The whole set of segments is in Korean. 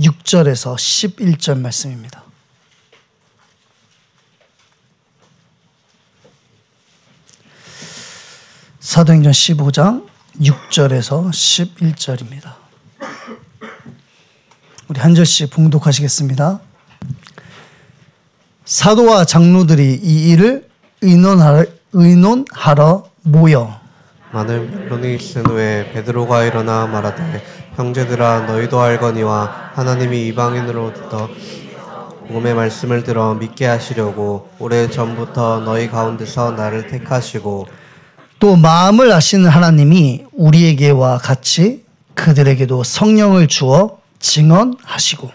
6절에서 11절 말씀입니다. 사도행전 15장 6절에서 11절입니다. 우리 한 절씩 봉독하시겠습니다. 사도와 장로들이 이 일을 의논하러 모여 많은 변론이 있은 후에 베드로가 일어나 말하되 형제들아 너희도 알거니와 하나님이 이방인으로부터 복음의 말씀을 들어 믿게 하시려고 오래전부터 너희 가운데서 나를 택하시고 또 마음을 아시는 하나님이 우리에게와 같이 그들에게도 성령을 주어 증언하시고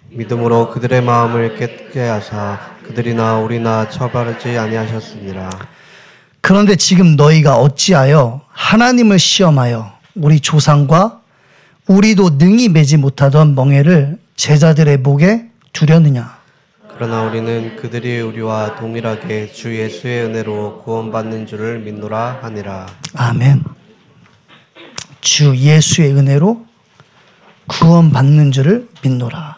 믿음으로 그들의 마음을 깨끗게 하사 그들이나 우리나 처벌하지 아니하셨습니다. 그런데 지금 너희가 어찌하여 하나님을 시험하여 우리 조상과 우리도 능히 매지 못하던 멍에를 제자들의 목에 두려느냐. 그러나 우리는 그들이 우리와 동일하게 주 예수의 은혜로 구원받는 줄을 믿노라 하니라. 아멘. 주 예수의 은혜로 구원받는 줄을 믿노라.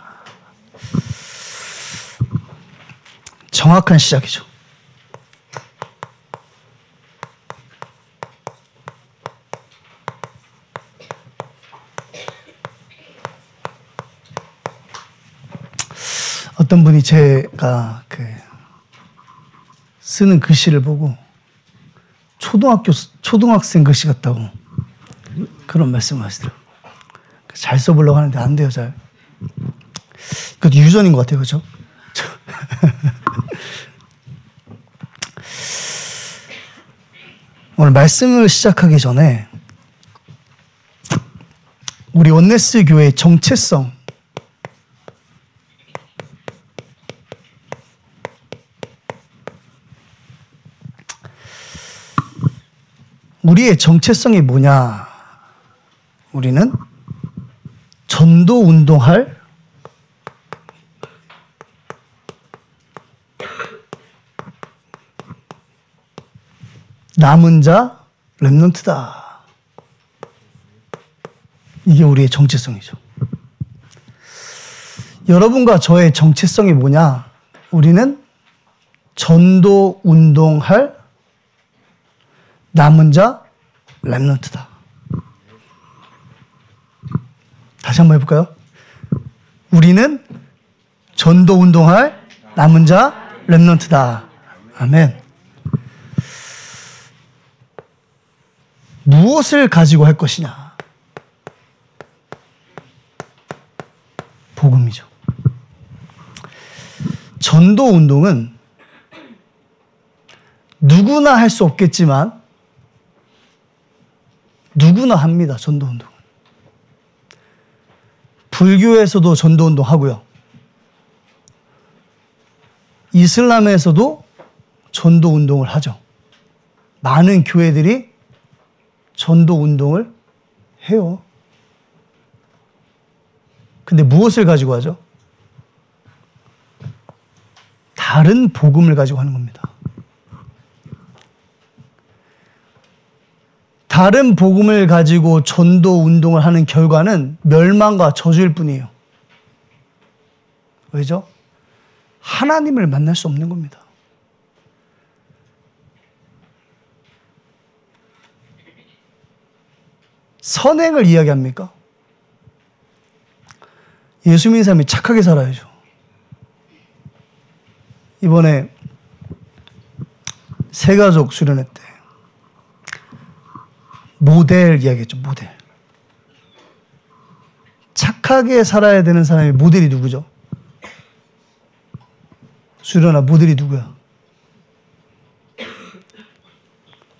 정확한 시작이죠. 어떤 분이 제가 쓰는 글씨를 보고 초등학생 글씨 같다고 그런 말씀을 하시더라고요. 잘 써보려고 하는데 안 돼요, 잘. 그것도 유전인 것 같아요, 그렇죠? 오늘 말씀을 시작하기 전에 우리 원네스 교회의 정체성, 우리의 정체성이 뭐냐? 우리는 전도 운동할 남은 자 렘넌트다. 이게 우리의 정체성이죠. 여러분과 저의 정체성이 뭐냐? 우리는 전도 운동할 남은 자 렘넌트다. 다시 한번 해볼까요? 우리는 전도 운동할 남은 자 렘넌트다. 아멘. 무엇을 가지고 할 것이냐? 복음이죠. 전도 운동은 누구나 할 수 없겠지만 누구나 합니다. 전도 운동. 불교에서도 전도 운동 하고요. 이슬람에서도 전도 운동을 하죠. 많은 교회들이 전도 운동을 해요. 근데 무엇을 가지고 하죠? 다른 복음을 가지고 하는 겁니다. 다른 복음을 가지고 전도 운동을 하는 결과는 멸망과 저주일 뿐이에요. 왜죠? 하나님을 만날 수 없는 겁니다. 선행을 이야기합니까? 예수 믿는 사람이 착하게 살아야죠. 이번에 새가족 수련회 때 모델 이야기했죠. 모델. 착하게 살아야 되는 사람의 모델이 누구죠? 수련아, 모델이 누구야?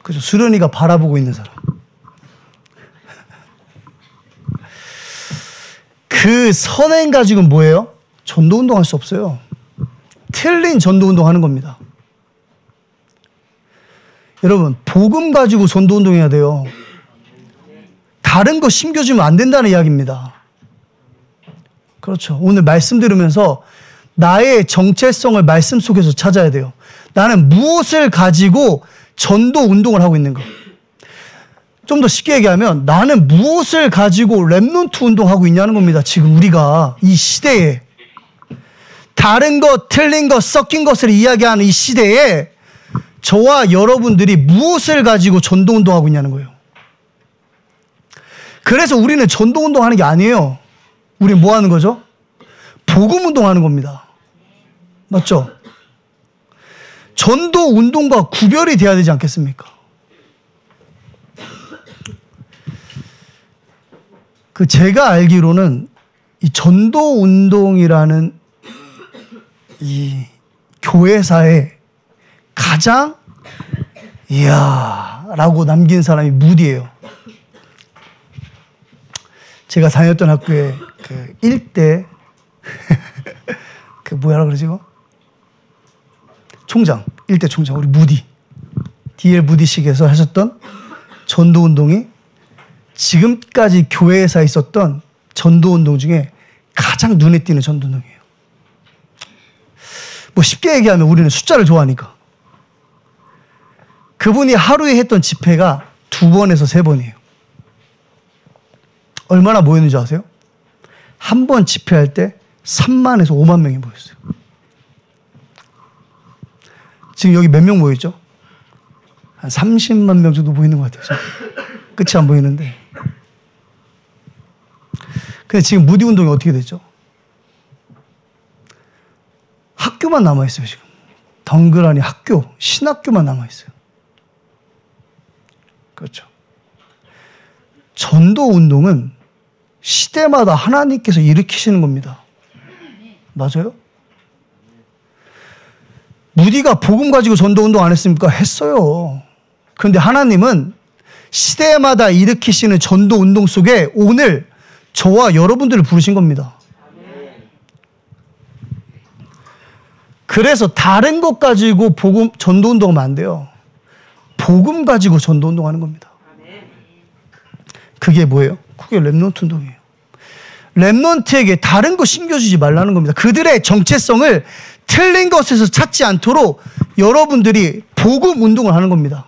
그죠? 수련이가 바라보고 있는 사람. 그 선행 가지고는 뭐예요? 전도 운동할 수 없어요. 틀린 전도 운동하는 겁니다. 여러분, 복음 가지고 전도 운동해야 돼요. 다른 거 심겨주면 안 된다는 이야기입니다. 그렇죠. 오늘 말씀 들으면서 나의 정체성을 말씀 속에서 찾아야 돼요. 나는 무엇을 가지고 전도 운동을 하고 있는가? 좀 더 쉽게 얘기하면 나는 무엇을 가지고 렘넌트 운동하고 있냐는 겁니다. 지금 우리가 이 시대에 다른 것, 틀린 것, 섞인 것을 이야기하는 이 시대에 저와 여러분들이 무엇을 가지고 전도운동하고 있냐는 거예요. 그래서 우리는 전도운동하는 게 아니에요. 우리는 뭐 하는 거죠? 복음운동하는 겁니다. 맞죠? 전도운동과 구별이 돼야 되지 않겠습니까? 제가 알기로는 이 전도운동이라는 이 교회사에 가장 이야 라고 남긴 사람이 무디예요. 제가 다녔던 학교에 그 1대 그 뭐라 그러지 이거? 총장, 1대 총장 우리 무디 D.L. 무디식에서 하셨던 전도운동이 지금까지 교회에서 있었던 전도운동 중에 가장 눈에 띄는 전도운동이에요. 뭐 쉽게 얘기하면 우리는 숫자를 좋아하니까. 그분이 하루에 했던 집회가 2번에서 3번이에요. 얼마나 모였는지 아세요? 한 번 집회할 때 3만에서 5만 명이 모였어요. 지금 여기 몇 명 모였죠? 한 30만 명 정도 모이는 것 같아요. 끝이 안 보이는데. 근데 지금 무디 운동이 어떻게 됐죠? 학교만 남아있어요, 지금. 덩그러니 학교, 신학교만 남아있어요. 그렇죠. 전도 운동은 시대마다 하나님께서 일으키시는 겁니다. 맞아요? 무디가 복음 가지고 전도 운동 안 했습니까? 했어요. 그런데 하나님은 시대마다 일으키시는 전도 운동 속에 오늘 저와 여러분들을 부르신 겁니다. 그래서 다른 것 가지고 복음 전도 운동하면 안 돼요. 복음 가지고 전도 운동하는 겁니다. 그게 뭐예요? 그게 렘넌트 운동이에요. 렘넌트에게 다른 거 신겨주지 말라는 겁니다. 그들의 정체성을 틀린 것에서 찾지 않도록 여러분들이 복음 운동을 하는 겁니다.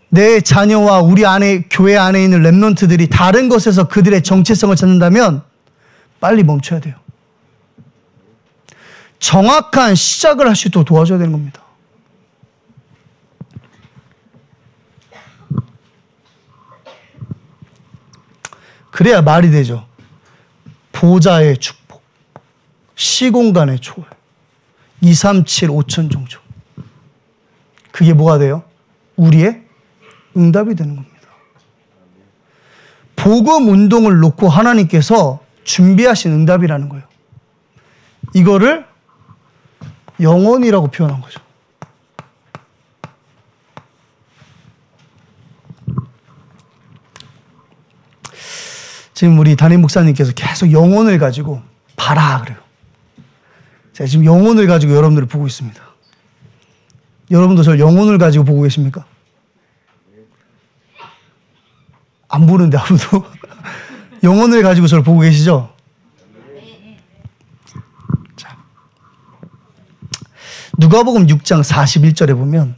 내 자녀와 우리 안에 교회 안에 있는 렘넌트들이 다른 것에서 그들의 정체성을 찾는다면 빨리 멈춰야 돼요. 정확한 시작을 할 수 있도록 도와줘야 되는 겁니다. 그래야 말이 되죠. 보좌의 축복, 시공간의 초월, 237 5천 종족. 그게 뭐가 돼요? 우리의 응답이 되는 겁니다. 복음 운동을 놓고 하나님께서 준비하신 응답이라는 거예요. 이거를 영혼이라고 표현한 거죠. 지금 우리 담임 목사님께서 계속 영혼을 가지고 봐라 그래요. 제가 지금 영혼을 가지고 여러분들을 보고 있습니다. 여러분도 저를 영혼을 가지고 보고 계십니까? 안 보는데 아무도 영혼을 가지고 저를 보고 계시죠? 자, 누가복음 6장 41절에 보면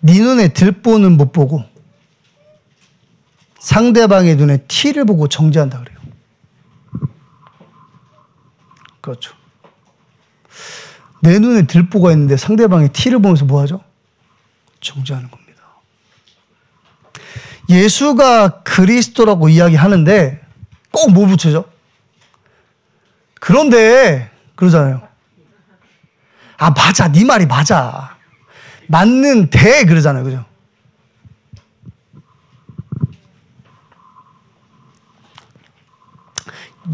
네 눈에 들보는 못 보고 상대방의 눈에 티를 보고 정죄한다 그래요. 그렇죠. 내 눈에 들보가 있는데 상대방의 티를 보면서 뭐 하죠? 정죄하는 겁니다. 예수가 그리스도라고 이야기하는데 꼭 뭐 붙여죠? 그런데 그러잖아요. 아 맞아, 네 말이 맞아. 맞는데 그러잖아요. 그죠?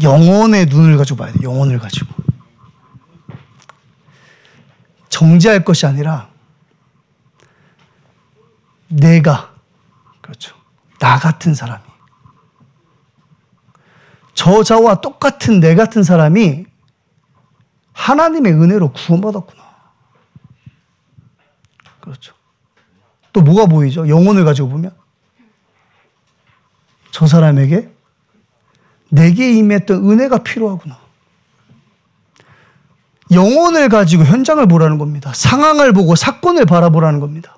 영혼의 눈을 가지고 봐야 돼. 영혼을 가지고. 정죄할 것이 아니라 내가, 그렇죠. 나 같은 사람이, 저자와 똑같은 내 같은 사람이 하나님의 은혜로 구원받았구나. 그렇죠. 또 뭐가 보이죠? 영혼을 가지고 보면 저 사람에게 내게 임했던 은혜가 필요하구나. 영혼을 가지고 현장을 보라는 겁니다. 상황을 보고 사건을 바라보라는 겁니다.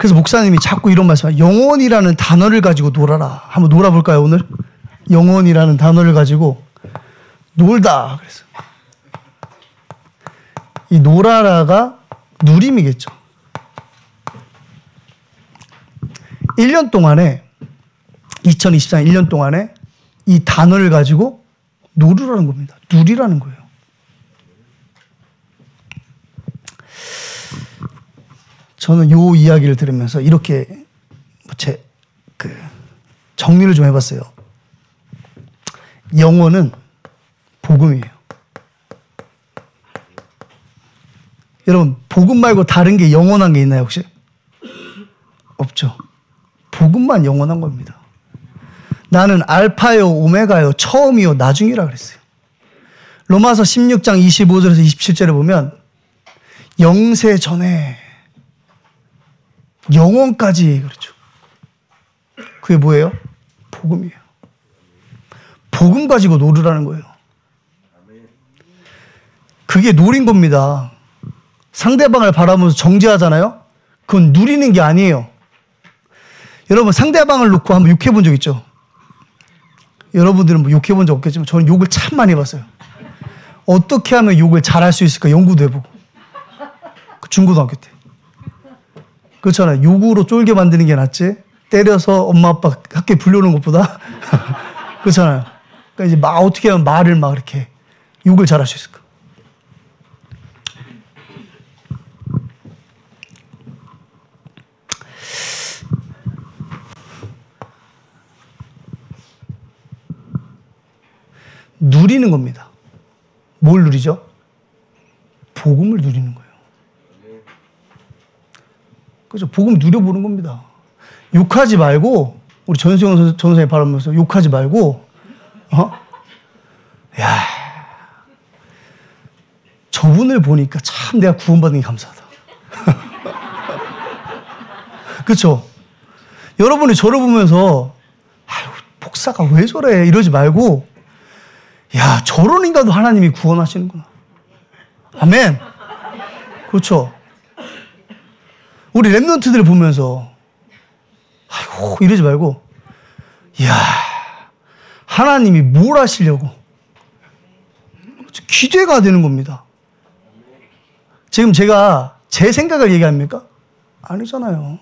그래서 목사님이 자꾸 이런 말씀을, 영혼이라는 단어를 가지고 놀아라. 한번 놀아볼까요, 오늘? 영혼이라는 단어를 가지고 놀다. 그래서 이 놀아라가 누림이겠죠. 1년 동안에, 2024년 1년 동안에 이 단어를 가지고 놀으라는 겁니다. 누리라는 거예요. 저는 요 이야기를 들으면서 이렇게 정리를 좀 해봤어요. 영혼은 복음이에요. 여러분, 복음 말고 다른 게 영원한 게 있나요, 혹시? 없죠. 복음만 영원한 겁니다. 나는 알파요, 오메가요, 처음이요, 나중이라 그랬어요. 로마서 16장 25절에서 27절에 보면 영세 전에 영원까지 그렇죠. 그게 뭐예요? 복음이에요. 복음 가지고 놀으라는 거예요. 그게 노린 겁니다. 상대방을 바라보면서 정죄하잖아요? 그건 누리는 게 아니에요. 여러분, 상대방을 놓고 한번 욕해본 적 있죠? 여러분들은 뭐 욕해본 적 없겠지만 저는 욕을 참 많이 해봤어요. 어떻게 하면 욕을 잘할 수 있을까 연구도 해보고. 중고등학교 때. 그렇잖아요. 욕으로 쫄게 만드는 게 낫지. 때려서 엄마 아빠 학교에 불려오는 것보다. 그렇잖아요. 그러니까 이제 어떻게 하면 말을 막 이렇게 욕을 잘할 수 있을까. 누리는 겁니다. 뭘 누리죠? 복음을 누리는 거예요. 그렇죠. 복음 누려보는 겁니다. 욕하지 말고, 우리 전수영 전선생님 바라보면서 욕하지 말고, 야, 저분을 보니까 참 내가 구원받은 게 감사하다. 그렇죠. 여러분이 저를 보면서 아유, 목사가 왜 저래 이러지 말고, 야, 저런 인간도 하나님이 구원하시는구나. 아멘. 그렇죠. 우리 랩런트들을 보면서 아이고 이러지 말고, 이야, 하나님이 뭘 하시려고 기대가 되는 겁니다. 지금 제가 제 생각을 얘기합니까? 아니잖아요.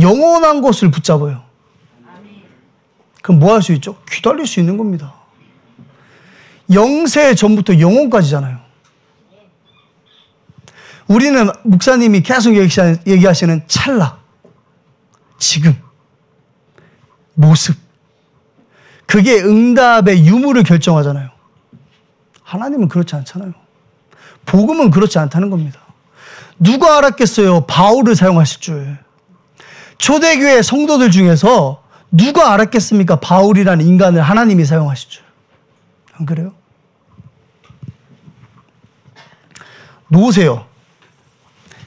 영원한 것을 붙잡아요. 그럼 뭐 할 수 있죠? 기다릴 수 있는 겁니다. 영세 전부터 영원까지잖아요. 우리는 목사님이 계속 얘기하시는 찰나, 지금, 모습, 그게 응답의 유무를 결정하잖아요. 하나님은 그렇지 않잖아요. 복음은 그렇지 않다는 겁니다. 누가 알았겠어요? 바울을 사용하실 줄. 초대교회 성도들 중에서 누가 알았겠습니까? 바울이라는 인간을 하나님이 사용하실 줄. 안 그래요? 놓으세요.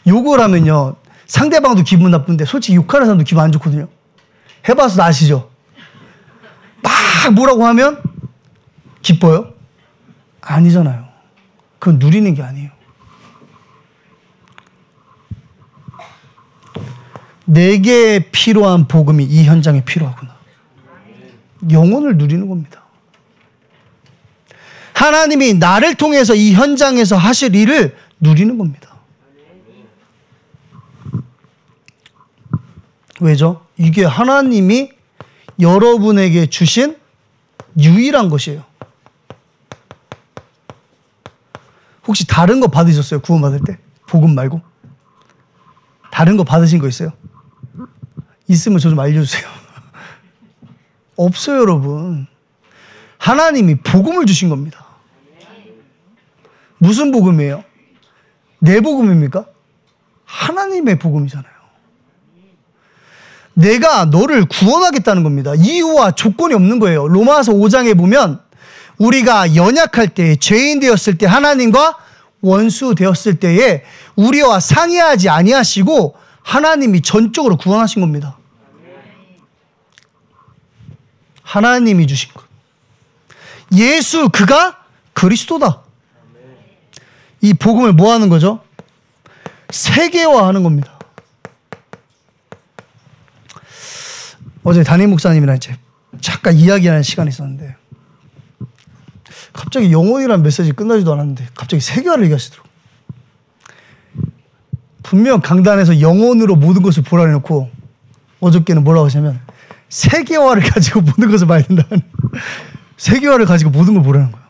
욕을 하면요, 상대방도 기분 나쁜데 솔직히 욕하는 사람도 기분 안 좋거든요. 해봐서 아시죠? 막 뭐라고 하면 기뻐요? 아니잖아요. 그건 누리는 게 아니에요. 내게 필요한 복음이 이 현장에 필요하구나. 영혼을 누리는 겁니다. 하나님이 나를 통해서 이 현장에서 하실 일을 누리는 겁니다. 왜죠? 이게 하나님이 여러분에게 주신 유일한 것이에요. 혹시 다른 거 받으셨어요? 구원받을 때? 복음 말고? 다른 거 받으신 거 있어요? 있으면 저 좀 알려주세요. 없어요, 여러분. 하나님이 복음을 주신 겁니다. 무슨 복음이에요? 내 복음입니까? 하나님의 복음이잖아요. 내가 너를 구원하겠다는 겁니다. 이유와 조건이 없는 거예요. 로마서 5장에 보면 우리가 연약할 때, 죄인 되었을 때, 하나님과 원수 되었을 때에 우리와 상의하지 아니하시고 하나님이 전적으로 구원하신 겁니다. 하나님이 주신 것. 예수, 그가 그리스도다. 이 복음을 뭐 하는 거죠? 세계화하는 겁니다. 어제 담임 목사님이랑 이제 잠깐 이야기하는 시간이 있었는데 갑자기 영혼이라는 메시지 끝나지도 않았는데 갑자기 세계화를 얘기하시더라고요. 분명 강단에서 영혼으로 모든 것을 보라 해놓고 어저께는 뭐라고 하시냐면 세계화를 가지고 모든 것을 봐야 된다는 세계화를 가지고 모든 걸 보라는 거예요.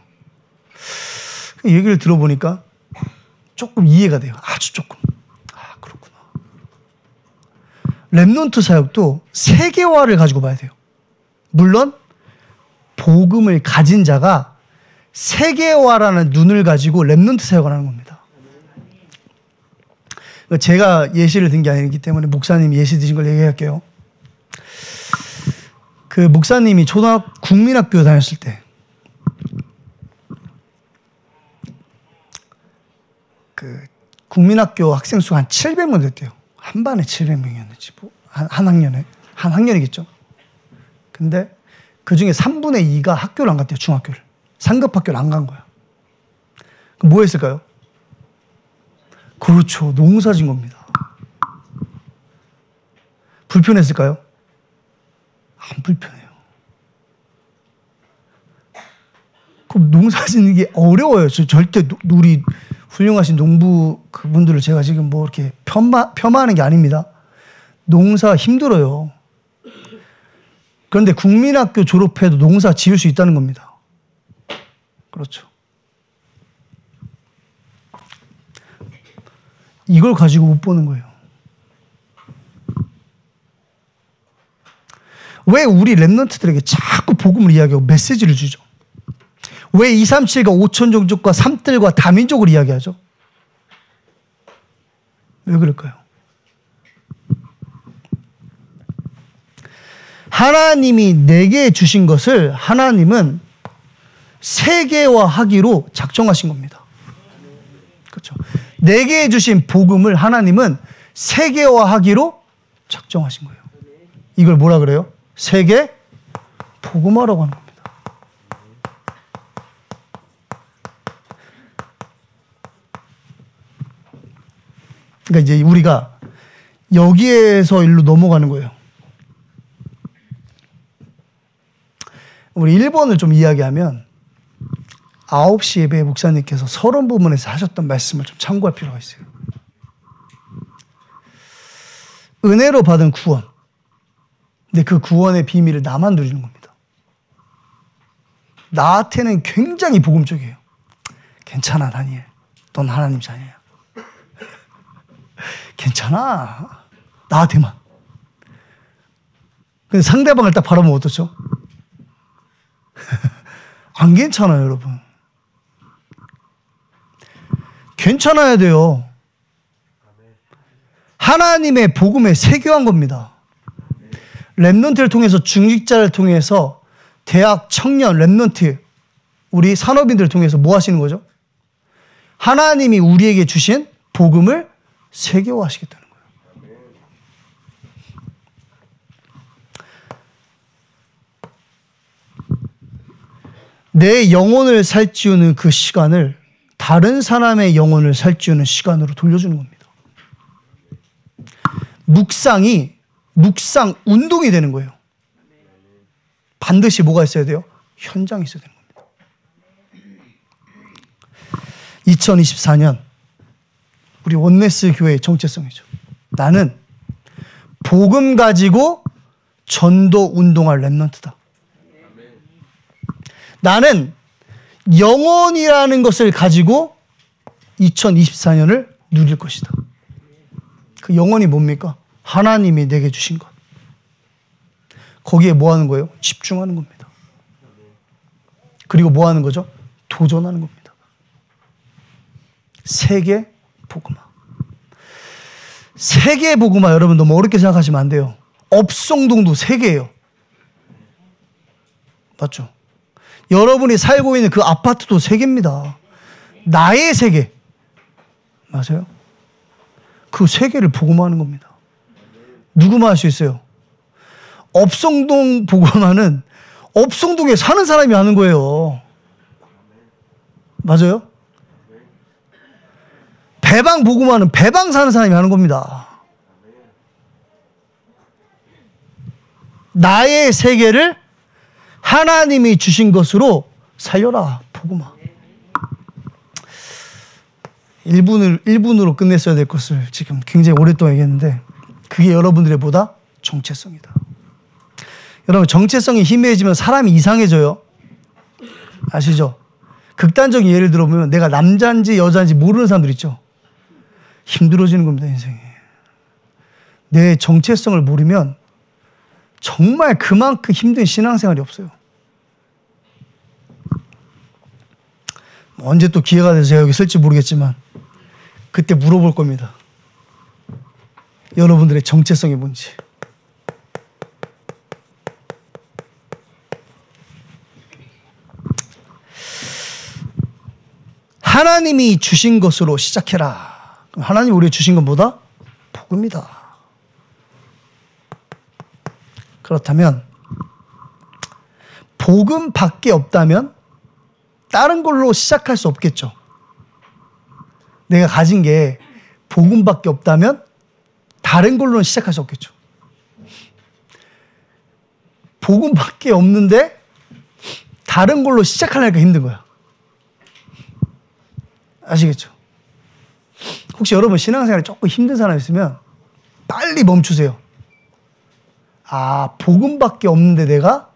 그 얘기를 들어보니까 조금 이해가 돼요. 아주 조금. 아, 그렇구나. 렘넌트 사역도 세계화를 가지고 봐야 돼요. 물론 복음을 가진 자가 세계화라는 눈을 가지고 렘넌트 사역을 하는 겁니다. 제가 예시를 든 게 아니기 때문에 목사님이 예시 드신 걸 얘기할게요. 그 목사님이 국민학교 다녔을 때 그 국민학교 학생 수가 한 700명 됐대요. 한 반에 700명이었는지 한 학년이겠죠. 근데 그 중에 3분의 2가 학교를 안 갔대요. 중학교를. 상급 학교를 안 간 거야. 그럼 뭐 했을까요? 그렇죠. 농사진 겁니다. 불편했을까요? 안 불편해요. 그럼 농사짓는 게 어려워요. 절대 우리 훌륭하신 농부 그분들을 제가 지금 뭐 이렇게 폄하하는 게 아닙니다. 농사 힘들어요. 그런데 국민학교 졸업해도 농사 지을 수 있다는 겁니다. 그렇죠. 이걸 가지고 못 보는 거예요. 왜 우리 렘넌트들에게 자꾸 복음을 이야기하고 메시지를 주죠? 왜 237과 5천 종족과 삼들과 다민족을 이야기하죠? 왜 그럴까요? 하나님이 내게 주신 것을 하나님은 세계화하기로 작정하신 겁니다. 그렇죠? 내게 주신 복음을 하나님은 세계화하기로 작정하신 거예요. 이걸 뭐라 그래요? 세계 복음화라고 하는 겁니다. 그러니까 이제 우리가 여기에서 일로 넘어가는 거예요. 우리 1번을 좀 이야기하면 9시 예배 목사님께서 서론 부분에서 하셨던 말씀을 좀 참고할 필요가 있어요. 은혜로 받은 구원. 근데 그 구원의 비밀을 나만 누리는 겁니다. 나한테는 굉장히 복음적이에요. 괜찮아, 다니엘. 넌 하나님 자녀야. 괜찮아. 나한테만. 근데 상대방을 딱 바라보면 어떻죠? 안 괜찮아요, 여러분. 괜찮아야 돼요. 하나님의 복음에 세교한 겁니다. 렘넌트를 통해서 중직자를 통해서 대학 청년 렘넌트 우리 산업인들을 통해서 뭐 하시는 거죠? 하나님이 우리에게 주신 복음을 세계화하시겠다는 거예요. 내 영혼을 살찌우는 그 시간을 다른 사람의 영혼을 살찌우는 시간으로 돌려주는 겁니다. 묵상 운동이 되는 거예요. 반드시 뭐가 있어야 돼요? 현장이 있어야 되는 겁니다. 2024년 우리 원네스 교회의 정체성이죠. 나는 복음 가지고 전도 운동할 렘넌트다. 나는 영혼이라는 것을 가지고 2024년을 누릴 것이다. 그 영혼이 뭡니까? 하나님이 내게 주신 것. 거기에 뭐 하는 거예요? 집중하는 겁니다. 그리고 뭐 하는 거죠? 도전하는 겁니다. 세계 복음화. 세계 복음화 여러분 너무 어렵게 생각하시면 안 돼요. 업성동도 세계예요. 맞죠? 여러분이 살고 있는 그 아파트도 세계입니다. 나의 세계. 맞아요? 그 세계를 복음화하는 겁니다. 누구만 할 수 있어요? 업성동 복음화는 업성동에 사는 사람이 하는 거예요. 맞아요? 배방 복음화는 배방 사는 사람이 하는 겁니다. 나의 세계를 하나님이 주신 것으로 살려라. 복음아. 1분으로 끝냈어야 될 것을 지금 굉장히 오랫동안 얘기했는데 그게 여러분들의 보다 정체성이다. 여러분, 정체성이 희미해지면 사람이 이상해져요. 아시죠? 극단적인 예를 들어보면 내가 남자인지 여자인지 모르는 사람들 있죠. 힘들어지는 겁니다, 인생이. 내 정체성을 모르면 정말 그만큼 힘든 신앙생활이 없어요. 언제 또 기회가 돼서 제가 여기 쓸지 모르겠지만 그때 물어볼 겁니다. 여러분들의 정체성이 뭔지. 하나님이 주신 것으로 시작해라. 하나님이 우리에게 주신 건 뭐다? 복음이다. 그렇다면 복음밖에 없다면 다른 걸로 시작할 수 없겠죠. 내가 가진 게 복음밖에 없다면 다른 걸로는 시작할 수 없겠죠. 복음밖에 없는데 다른 걸로 시작하려니까 힘든 거야. 아시겠죠? 혹시 여러분 신앙생활이 조금 힘든 사람 있으면 빨리 멈추세요. 아, 복음밖에 없는데 내가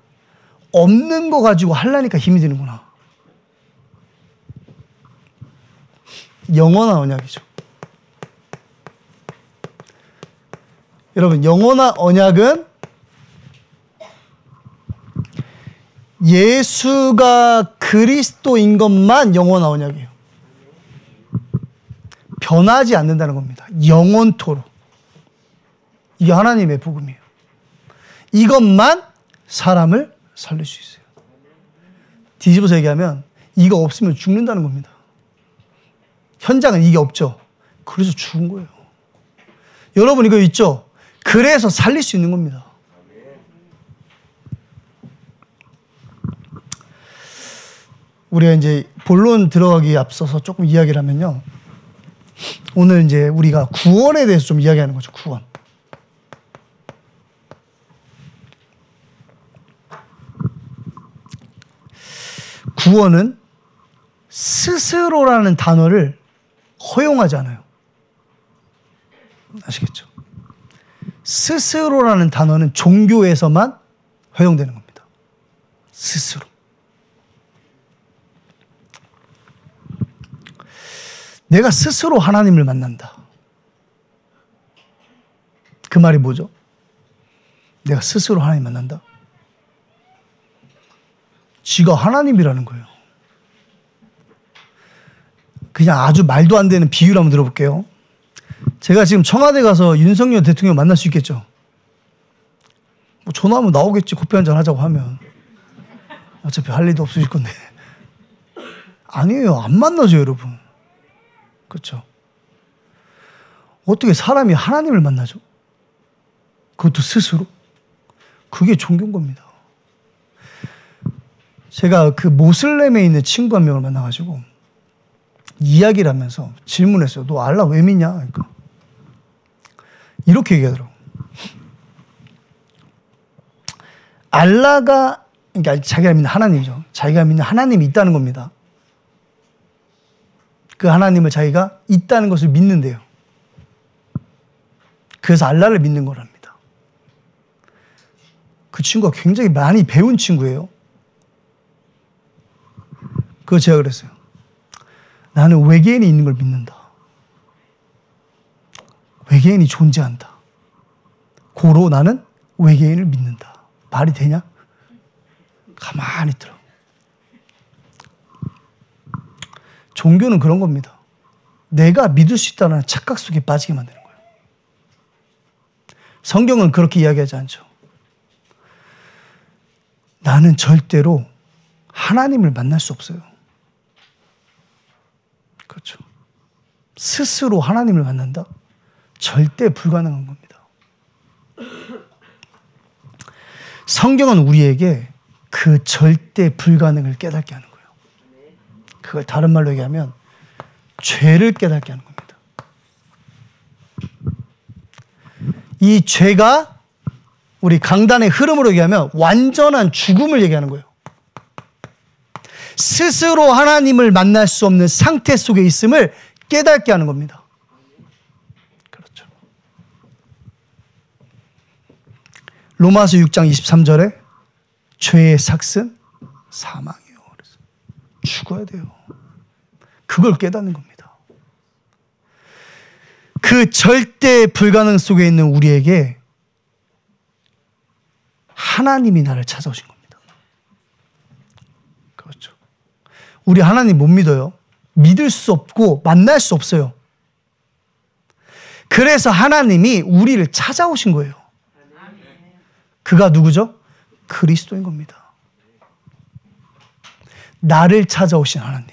없는 거 가지고 하려니까 힘이 드는구나. 영원한 언약이죠. 여러분, 영원한 언약은 예수가 그리스도인 것만 영원한 언약이에요. 변하지 않는다는 겁니다. 영원토록. 이게 하나님의 복음이에요. 이것만 사람을 살릴 수 있어요. 뒤집어서 얘기하면 이거 없으면 죽는다는 겁니다. 현장은 이게 없죠. 그래서 죽은 거예요. 여러분 이거 있죠? 그래서 살릴 수 있는 겁니다. 우리가 이제 본론 들어가기에 앞서서 조금 이야기를 하면요. 오늘 이제 우리가 구원에 대해서 좀 이야기하는 거죠. 구원. 구원은 스스로라는 단어를 허용하지 않아요. 아시겠죠? 스스로라는 단어는 종교에서만 허용되는 겁니다. 스스로. 내가 스스로 하나님을 만난다. 그 말이 뭐죠? 내가 스스로 하나님 만난다? 지가 하나님이라는 거예요. 그냥 아주 말도 안 되는 비유를 한번 들어볼게요. 제가 지금 청와대 가서 윤석열 대통령 만날 수 있겠죠? 뭐 전화하면 나오겠지. 커피 한잔 하자고 하면. 어차피 할 일도 없으실 건데. 아니에요. 안 만나죠, 여러분. 그렇죠? 어떻게 사람이 하나님을 만나죠? 그것도 스스로? 그게 종교인 겁니다. 제가 그 모슬렘에 있는 친구 한 명을 만나가지고 이야기를 하면서 질문했어요. 너 알라 왜 믿냐? 그러니까 이렇게 얘기하더라고. 알라가, 그러니까 자기가 믿는 하나님이죠. 자기가 믿는 하나님이 있다는 겁니다. 그 하나님을 자기가 있다는 것을 믿는데요. 그래서 알라를 믿는 거랍니다. 그 친구가 굉장히 많이 배운 친구예요. 그거 제가 그랬어요. 나는 외계인이 있는 걸 믿는다. 외계인이 존재한다. 고로 나는 외계인을 믿는다. 말이 되냐? 가만히 있더라고. 종교는 그런 겁니다. 내가 믿을 수 있다는 착각 속에 빠지게 만드는 거예요. 성경은 그렇게 이야기하지 않죠. 나는 절대로 하나님을 만날 수 없어요. 그렇죠. 스스로 하나님을 만난다? 절대 불가능한 겁니다. 성경은 우리에게 그 절대 불가능을 깨닫게 하는 거예요. 그걸 다른 말로 얘기하면 죄를 깨닫게 하는 겁니다. 이 죄가 우리 강단의 흐름으로 얘기하면 완전한 죽음을 얘기하는 거예요. 스스로 하나님을 만날 수 없는 상태 속에 있음을 깨닫게 하는 겁니다. 그렇죠. 로마서 6장 23절에 죄의 삭은 사망이에요. 그래서 죽어야 돼요. 그걸 깨닫는 겁니다. 그 절대 불가능 속에 있는 우리에게 하나님이 나를 찾아오신 겁니다. 그렇죠. 우리 하나님 못 믿어요. 믿을 수 없고 만날 수 없어요. 그래서 하나님이 우리를 찾아오신 거예요. 그가 누구죠? 그리스도인 겁니다. 나를 찾아오신 하나님.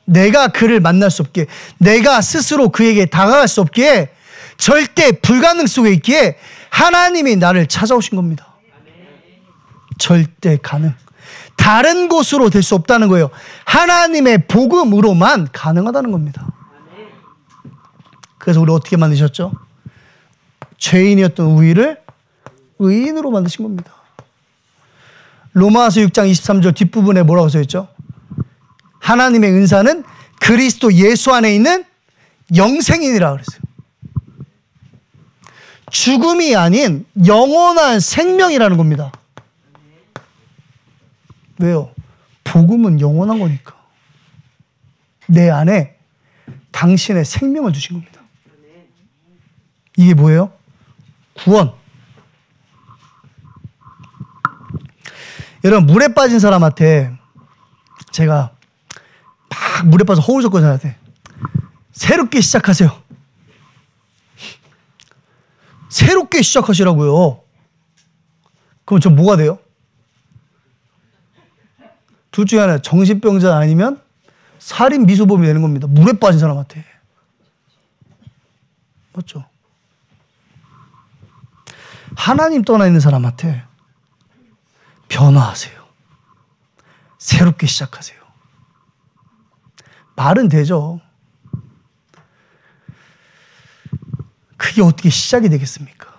내가 그를 만날 수 없게, 내가 스스로 그에게 다가갈 수 없기에, 절대 불가능 속에 있기에 하나님이 나를 찾아오신 겁니다. 절대 가능. 다른 곳으로 될 수 없다는 거예요. 하나님의 복음으로만 가능하다는 겁니다. 그래서 우리 어떻게 만드셨죠? 죄인이었던 우리를 의인으로 만드신 겁니다. 로마서 6장 23절 뒷부분에 뭐라고 써있죠? 하나님의 은사는 그리스도 예수 안에 있는 영생이니라 그랬어요. 죽음이 아닌 영원한 생명이라는 겁니다. 왜요? 복음은 영원한 거니까. 내 안에 당신의 생명을 주신 겁니다. 이게 뭐예요? 구원. 여러분, 물에 빠진 사람한테 제가 막 물에 빠져 허우적거리는 사람한테 새롭게 시작하세요. 새롭게 시작하시라고요. 그럼 저 뭐가 돼요? 둘 중에 하나, 정신병자 아니면 살인 미수범이 되는 겁니다. 물에 빠진 사람한테. 맞죠? 하나님 떠나 있는 사람한테 변화하세요. 새롭게 시작하세요. 말은 되죠. 그게 어떻게 시작이 되겠습니까?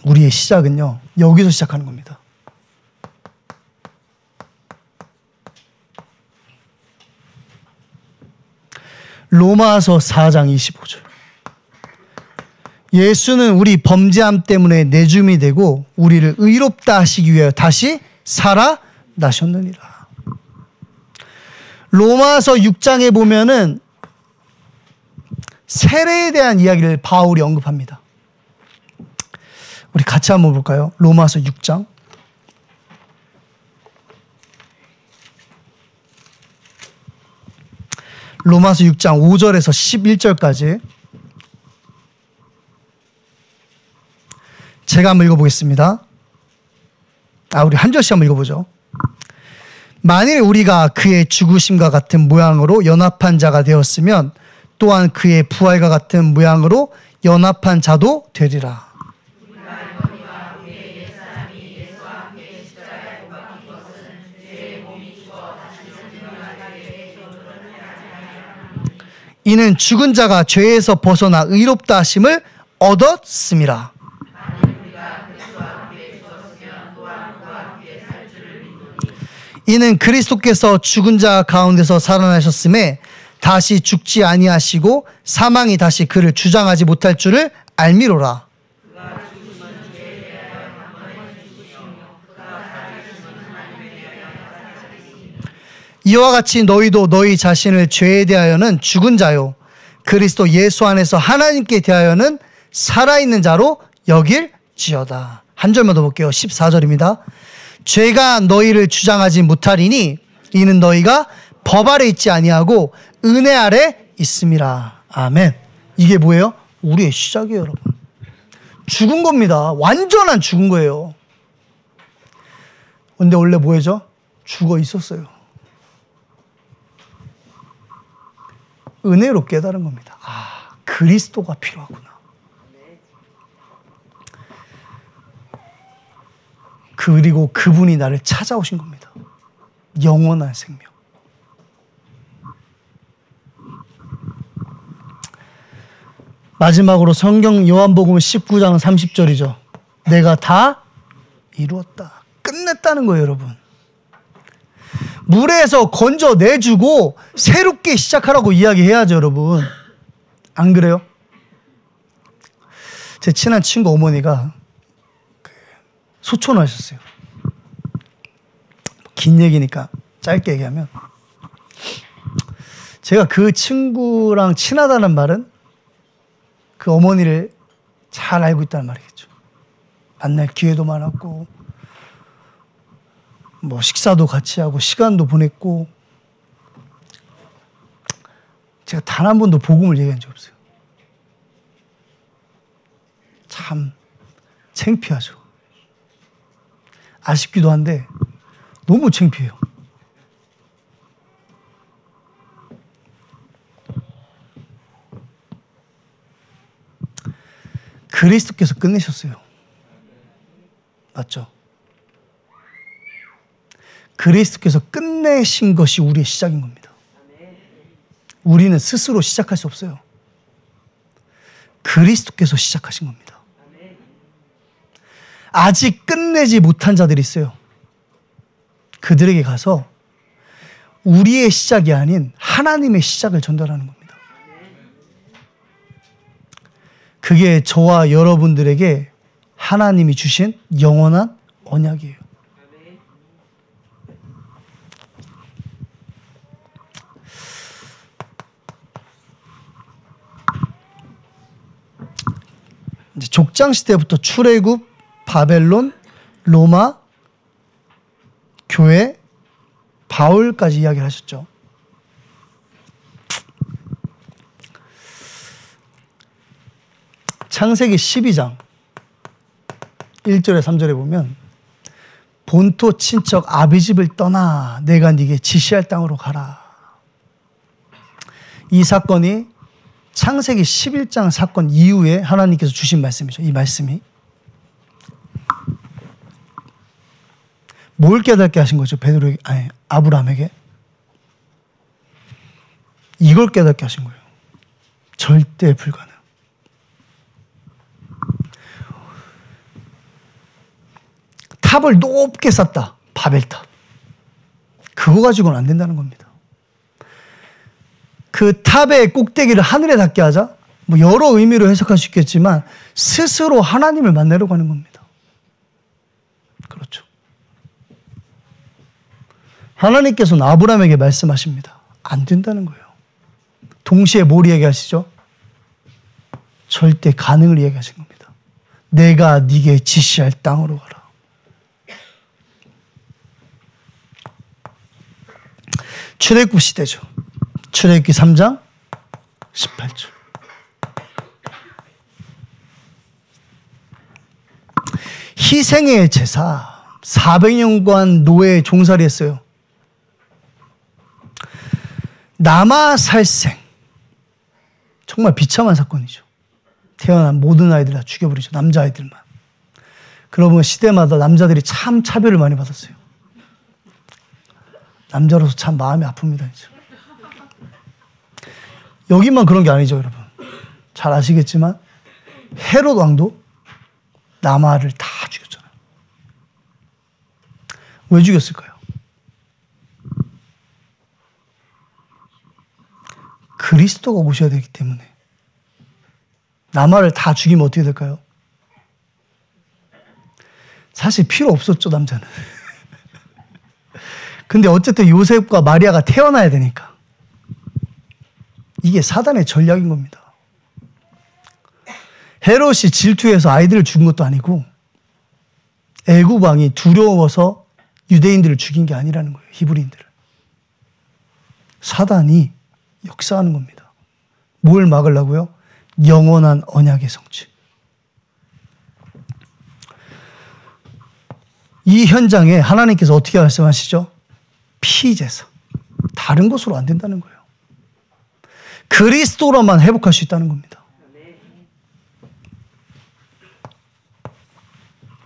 우리의 시작은요, 여기서 시작하는 겁니다. 로마서 4장 25절. 예수는 우리 범죄함 때문에 내줌이 되고 우리를 의롭다 하시기 위하여 다시 살아나셨느니라. 로마서 6장에 보면은 세례에 대한 이야기를 바울이 언급합니다. 우리 같이 한번 볼까요? 로마서 6장. 로마서 6장 5절에서 11절까지 제가 한번 읽어보겠습니다. 우리 한 절씩 한번 읽어보죠. 만일 우리가 그의 죽으심과 같은 모양으로 연합한 자가 되었으면 또한 그의 부활과 같은 모양으로 연합한 자도 되리라. 이는 죽은 자가 죄에서 벗어나 의롭다 하심을 얻었음이라. 이는 그리스도께서 죽은 자 가운데서 살아나셨음에 다시 죽지 아니하시고 사망이 다시 그를 주장하지 못할 줄을 알미로라. 이와 같이 너희도 너희 자신을 죄에 대하여는 죽은 자요 그리스도 예수 안에서 하나님께 대하여는 살아있는 자로 여길지어다. 한 절만 더 볼게요. 14절입니다. 죄가 너희를 주장하지 못하리니 이는 너희가 법 아래 있지 아니하고 은혜 아래 있음이라. 아멘. 이게 뭐예요? 우리의 시작이에요, 여러분. 죽은 겁니다. 완전한 죽은 거예요. 근데 원래 뭐예요? 죽어 있었어요. 은혜로 깨달은 겁니다. 그리스도가 필요하구나. 그리고 그분이 나를 찾아오신 겁니다. 영원한 생명. 마지막으로 성경 요한복음 19장 30절이죠. 내가 다 이루었다. 끝냈다는 거예요, 여러분. 물에서 건져내주고 새롭게 시작하라고 이야기해야죠, 여러분. 안 그래요? 제 친한 친구 어머니가 소천을 하셨어요. 긴 얘기니까 짧게 얘기하면, 제가 그 친구랑 친하다는 말은 그 어머니를 잘 알고 있다는 말이겠죠. 만날 기회도 많았고, 뭐 식사도 같이 하고 시간도 보냈고, 제가 단 한 번도 복음을 얘기한 적 없어요. 참 창피하죠. 아쉽기도 한데 너무 창피해요. 그리스도께서 끝내셨어요. 맞죠? 그리스도께서 끝내신 것이 우리의 시작인 겁니다. 우리는 스스로 시작할 수 없어요. 그리스도께서 시작하신 겁니다. 아직 끝내지 못한 자들이 있어요. 그들에게 가서 우리의 시작이 아닌 하나님의 시작을 전달하는 겁니다. 그게 저와 여러분들에게 하나님이 주신 영원한 언약이에요. 이제 족장 시대부터 출애굽, 바벨론, 로마, 교회, 바울까지 이야기를 하셨죠. 창세기 12장 1절에 3절에 보면 본토 친척 아비집을 떠나 내가 네게 지시할 땅으로 가라. 이 사건이 창세기 11장 사건 이후에 하나님께서 주신 말씀이죠. 이 말씀이 뭘 깨닫게 하신 거죠? 아브라함에게 이걸 깨닫게 하신 거예요. 절대 불가능. 탑을 높게 쌓다. 바벨탑. 그거 가지고는 안 된다는 겁니다. 그 탑의 꼭대기를 하늘에 닿게 하자. 뭐 여러 의미로 해석할 수 있겠지만 스스로 하나님을 만나려고 하는 겁니다. 그렇죠. 하나님께서는 아브라함에게 말씀하십니다. 안 된다는 거예요. 동시에 뭘 이야기하시죠? 절대 가능을 이야기하신 겁니다. 내가 네게 지시할 땅으로 가라. 출애굽 시대죠. 출애굽기 3장 18절. 희생의 제사 400년간 노예에 종살이 했어요. 남아살생. 정말 비참한 사건이죠. 태어난 모든 아이들 다 죽여버리죠. 남자아이들만. 그러면 시대마다 남자들이 참 차별을 많이 받았어요. 남자로서 참 마음이 아픕니다. 이제. 여기만 그런 게 아니죠, 여러분. 잘 아시겠지만 헤롯 왕도 남아를 다 죽였잖아요. 왜 죽였을까요? 그리스도가 오셔야 되기 때문에. 남아를 다 죽이면 어떻게 될까요? 사실 필요 없었죠, 남자는. 근데 어쨌든 요셉과 마리아가 태어나야 되니까. 이게 사단의 전략인 겁니다. 헤롯이 질투해서 아이들을 죽인 것도 아니고 애굽 왕이 두려워서 유대인들을 죽인 게 아니라는 거예요. 히브리인들을. 사단이 역사하는 겁니다. 뭘 막으려고요? 영원한 언약의 성취. 이 현장에 하나님께서 어떻게 말씀하시죠? 피제사. 다른 것으로 안 된다는 거예요. 그리스도로만 회복할 수 있다는 겁니다.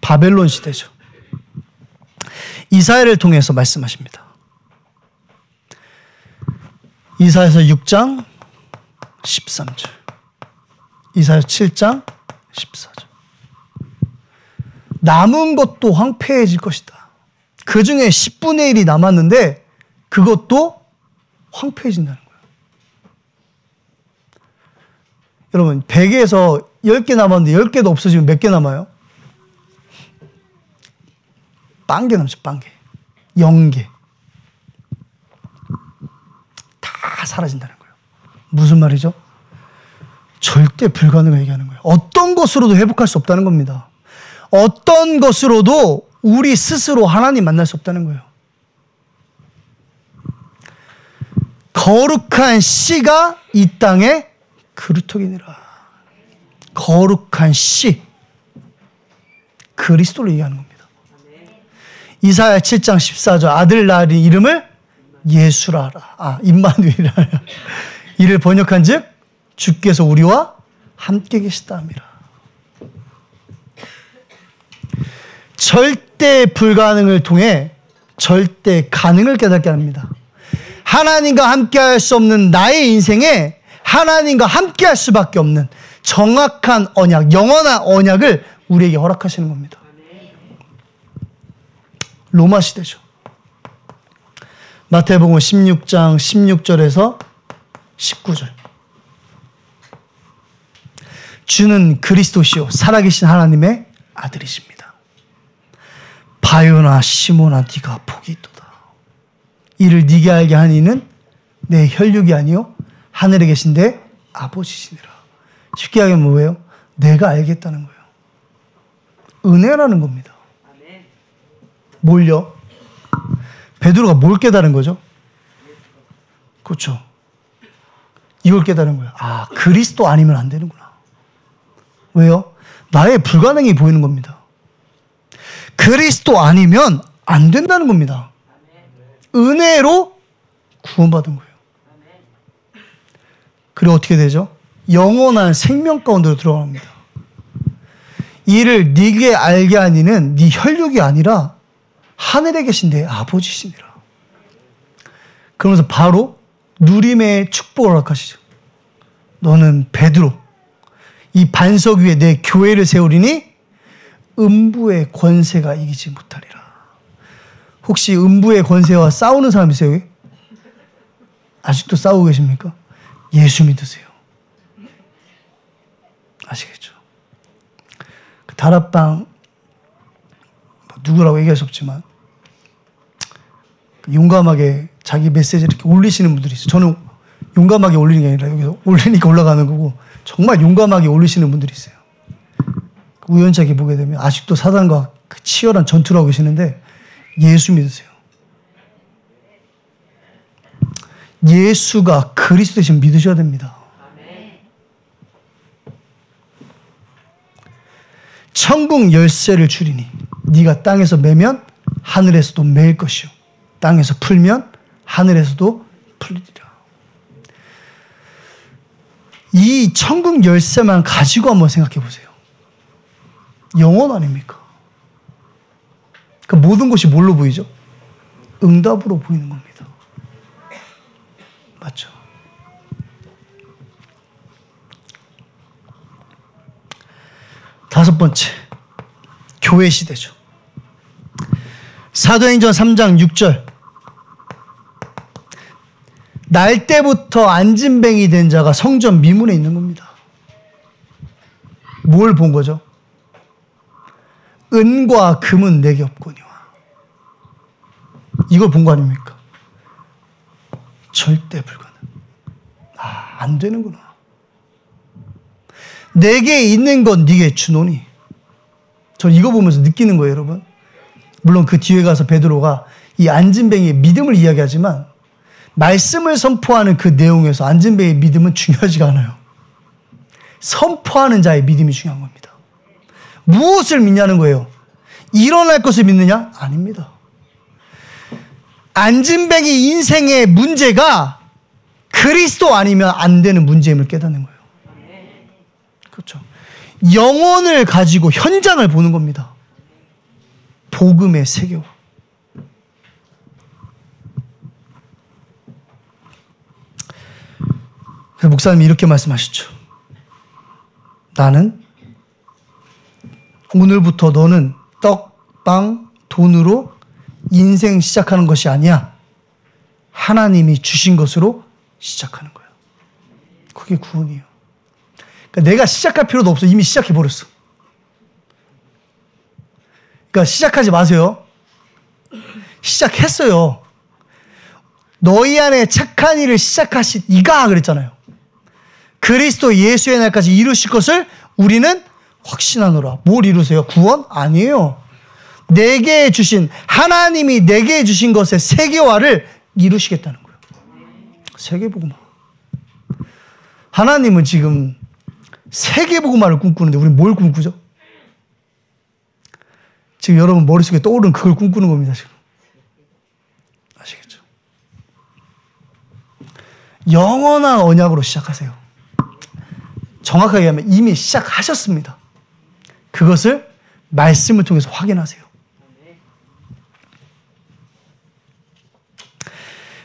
바벨론 시대죠. 이사야를 통해서 말씀하십니다. 이사야서 6장 13절. 이사야 7장 14절. 남은 것도 황폐해질 것이다. 그 중에 10분의 1이 남았는데 그것도 황폐해진다는 거예요. 여러분 100에서 10개 남았는데 10개도 없어지면 몇 개 남아요? 빵개 남죠. 빵개. 0개. 다 사라진다는 거예요. 무슨 말이죠? 절대 불가능을 얘기하는 거예요. 어떤 것으로도 회복할 수 없다는 겁니다. 어떤 것으로도 우리 스스로 하나님 만날 수 없다는 거예요. 거룩한 씨가 이 땅에 그루터기니라. 거룩한 씨. 그리스도를 얘기하는 겁니다. 이사야 7장 14절 아들 낳으리 이름을 예수라 하라. 임마누엘이라. 이를 번역한 즉 주께서 우리와 함께 계시다 함이라. 절대 불가능을 통해 절대 가능을 깨닫게 합니다. 하나님과 함께 할 수 없는 나의 인생에 하나님과 함께 할 수밖에 없는 정확한 언약, 영원한 언약을 우리에게 허락하시는 겁니다. 로마 시대죠. 마태복음 16장 16절에서 19절. 주는 그리스도시요 살아계신 하나님의 아들이십니다. 바요나 시몬아 네가 복이 있도다. 이를 네게 알게 하는 이는 내 혈육이 아니요 하늘에 계신데 아버지시니라. 쉽게 하면 뭐예요? 내가 알겠다는 거예요. 은혜라는 겁니다. 뭘요? 베드로가 뭘 깨달은 거죠? 그렇죠. 이걸 깨달은 거예요. 그리스도 아니면 안 되는구나. 왜요? 나의 불가능이 보이는 겁니다. 그리스도 아니면 안 된다는 겁니다. 은혜로 구원받은 거예요. 그리고 어떻게 되죠? 영원한 생명 가운데로 들어갑니다. 이를 네게 알게 하니는 네 혈육이 아니라 하늘에 계신 내 아버지시니라. 그러면서 바로 누림의 축복을 허락하시죠. 너는 베드로, 이 반석 위에 내 교회를 세우리니 음부의 권세가 이기지 못하리라. 혹시 음부의 권세와 싸우는 사람 있어요? 여기? 아직도 싸우고 계십니까? 예수 믿으세요. 아시겠죠? 그 다락방 누구라고 얘기할 수 없지만 용감하게 자기 메시지를 이렇게 올리시는 분들이 있어요. 저는 용감하게 올리는 게 아니라 여기서 올리니까 올라가는 거고 정말 용감하게 올리시는 분들이 있어요. 우연찮게 보게 되면 아직도 사단과 그 치열한 전투를 하고 계시는데 예수 믿으세요. 예수가 그리스도이신 믿으셔야 됩니다. 천국 열쇠를 주리니 네가 땅에서 매면 하늘에서도 매일 것이요 땅에서 풀면 하늘에서도 풀리리라. 이 천국 열쇠만 가지고 한번 생각해 보세요. 영원 아닙니까? 그 모든 것이 뭘로 보이죠? 응답으로 보이는 겁니다. 맞죠? 다섯 번째, 교회 시대죠. 사도행전 3장 6절. 날 때부터 안진뱅이 된 자가 성전 미문에 있는 겁니다. 뭘 본 거죠? 은과 금은 내게 없거니와. 이걸 본 거 아닙니까? 절대 불가능. 안 되는구나. 내게 있는 건 네게 주노니. 저는 이거 보면서 느끼는 거예요, 여러분. 물론 그 뒤에 가서 베드로가 이 안진뱅이의 믿음을 이야기하지만 말씀을 선포하는 그 내용에서 안진뱅이의 믿음은 중요하지가 않아요. 선포하는 자의 믿음이 중요한 겁니다. 무엇을 믿냐는 거예요. 일어날 것을 믿느냐? 아닙니다. 안진뱅이 인생의 문제가 그리스도 아니면 안 되는 문제임을 깨닫는 거예요. 그렇죠. 영혼을 가지고 현장을 보는 겁니다. 복음의 세계화. 그래서 목사님이 이렇게 말씀하셨죠. 나는 오늘부터 너는 떡, 빵, 돈으로 인생 시작하는 것이 아니야. 하나님이 주신 것으로 시작하는 거야. 그게 구원이에요. 그러니까 내가 시작할 필요도 없어. 이미 시작해버렸어. 그러니까 시작하지 마세요. 시작했어요. 너희 안에 착한 일을 시작하신 이가 그랬잖아요. 그리스도 예수의 날까지 이루실 것을 우리는 확신하노라. 뭘 이루세요? 구원? 아니에요. 내게 주신, 하나님이 내게 주신 것의 세계화를 이루시겠다는 거예요. 세계복음화. 하나님은 지금 세계복음화를 꿈꾸는데 우리는 뭘 꿈꾸죠? 지금 여러분 머릿속에 떠오르는 그걸 꿈꾸는 겁니다. 지금. 아시겠죠? 영원한 언약으로 시작하세요. 정확하게 하면 이미 시작하셨습니다. 그것을 말씀을 통해서 확인하세요.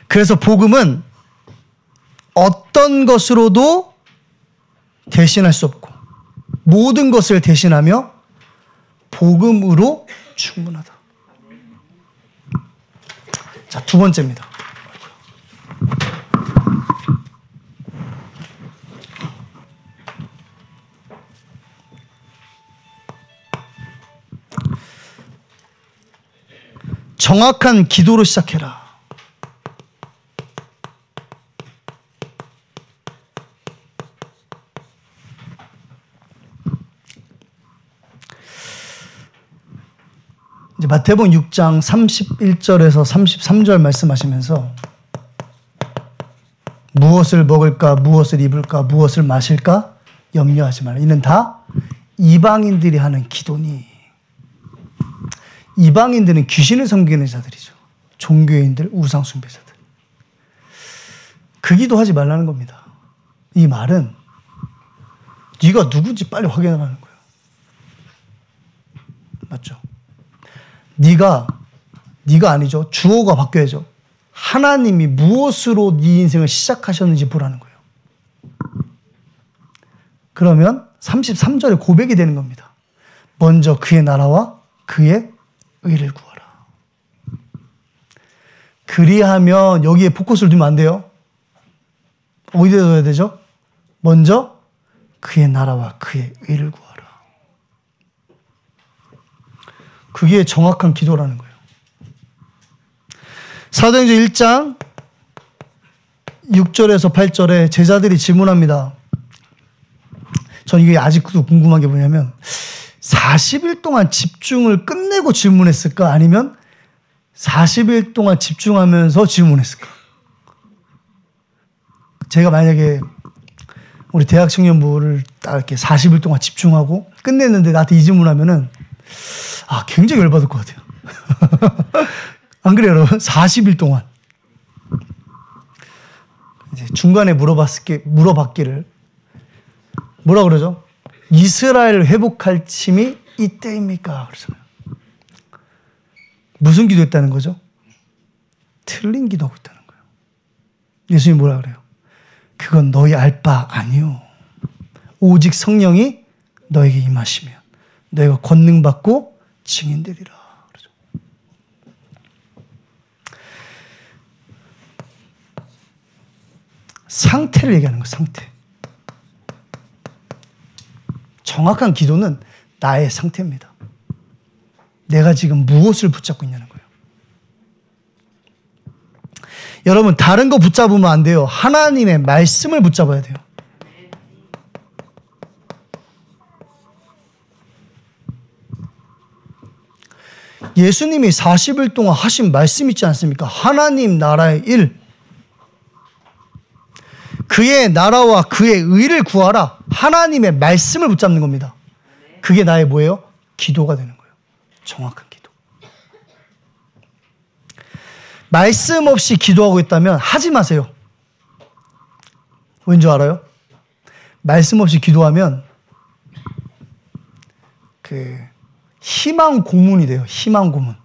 그래서 복음은 어떤 것으로도 대신할 수 없고 모든 것을 대신하며 복음으로 충분하다. 자, 두 번째입니다. 정확한 기도로 시작해라. 이제 마태복음 6장 31절에서 33절 말씀하시면서 무엇을 먹을까, 무엇을 입을까, 무엇을 마실까 염려하지 말라. 이는 다 이방인들이 하는 기도니. 이방인들은 귀신을 섬기는 자들이죠. 종교인들, 우상 숭배자들. 그 기도하지 말라는 겁니다. 이 말은 네가 누군지 빨리 확인하라는 거예요. 맞죠? 네가 아니죠. 주어가 바뀌어야죠. 하나님이 무엇으로 네 인생을 시작하셨는지 보라는 거예요. 그러면 33절에 고백이 되는 겁니다. 먼저 그의 나라와 그의 의를 구하라. 그리하면 여기에 포커스를 두면 안 돼요. 어디에 둬야 되죠? 먼저 그의 나라와 그의 의를 구하라. 그게 정확한 기도라는 거예요. 사도행전 1장 6절에서 8절에 제자들이 질문합니다. 전 이게 아직도 궁금한 게 뭐냐면 40일 동안 집중을 끝내고 질문했을까? 아니면 40일 동안 집중하면서 질문했을까? 제가 만약에 우리 대학 청년부를 딱 이렇게 40일 동안 집중하고 끝냈는데 나한테 이 질문하면은 굉장히 열받을 것 같아요. 안 그래요, 여러분? 40일 동안. 이제 중간에 물어봤기를 뭐라 그러죠? 이스라엘 회복할 침이 이때입니까? 그러잖아요. 무슨 기도했다는 거죠? 틀린 기도하고 있다는 거예요. 예수님이 뭐라 그래요? 그건 너희 알 바 아니요. 오직 성령이 너에게 임하시면 너희가 권능 받고 증인되리라. 그러죠. 상태를 얘기하는 거예요. 상태. 정확한 기도는 나의 상태입니다. 내가 지금 무엇을 붙잡고 있냐는 거예요. 여러분, 다른 거 붙잡으면 안 돼요. 하나님의 말씀을 붙잡아야 돼요. 예수님이 40일 동안 하신 말씀 있지 않습니까? 하나님 나라의 일. 그의 나라와 그의 의를 구하라. 하나님의 말씀을 붙잡는 겁니다. 그게 나의 뭐예요? 기도가 되는 거예요. 정확한 기도. 말씀 없이 기도하고 있다면 하지 마세요. 왠지 알아요? 말씀 없이 기도하면 희망 고문이 돼요. 희망 고문.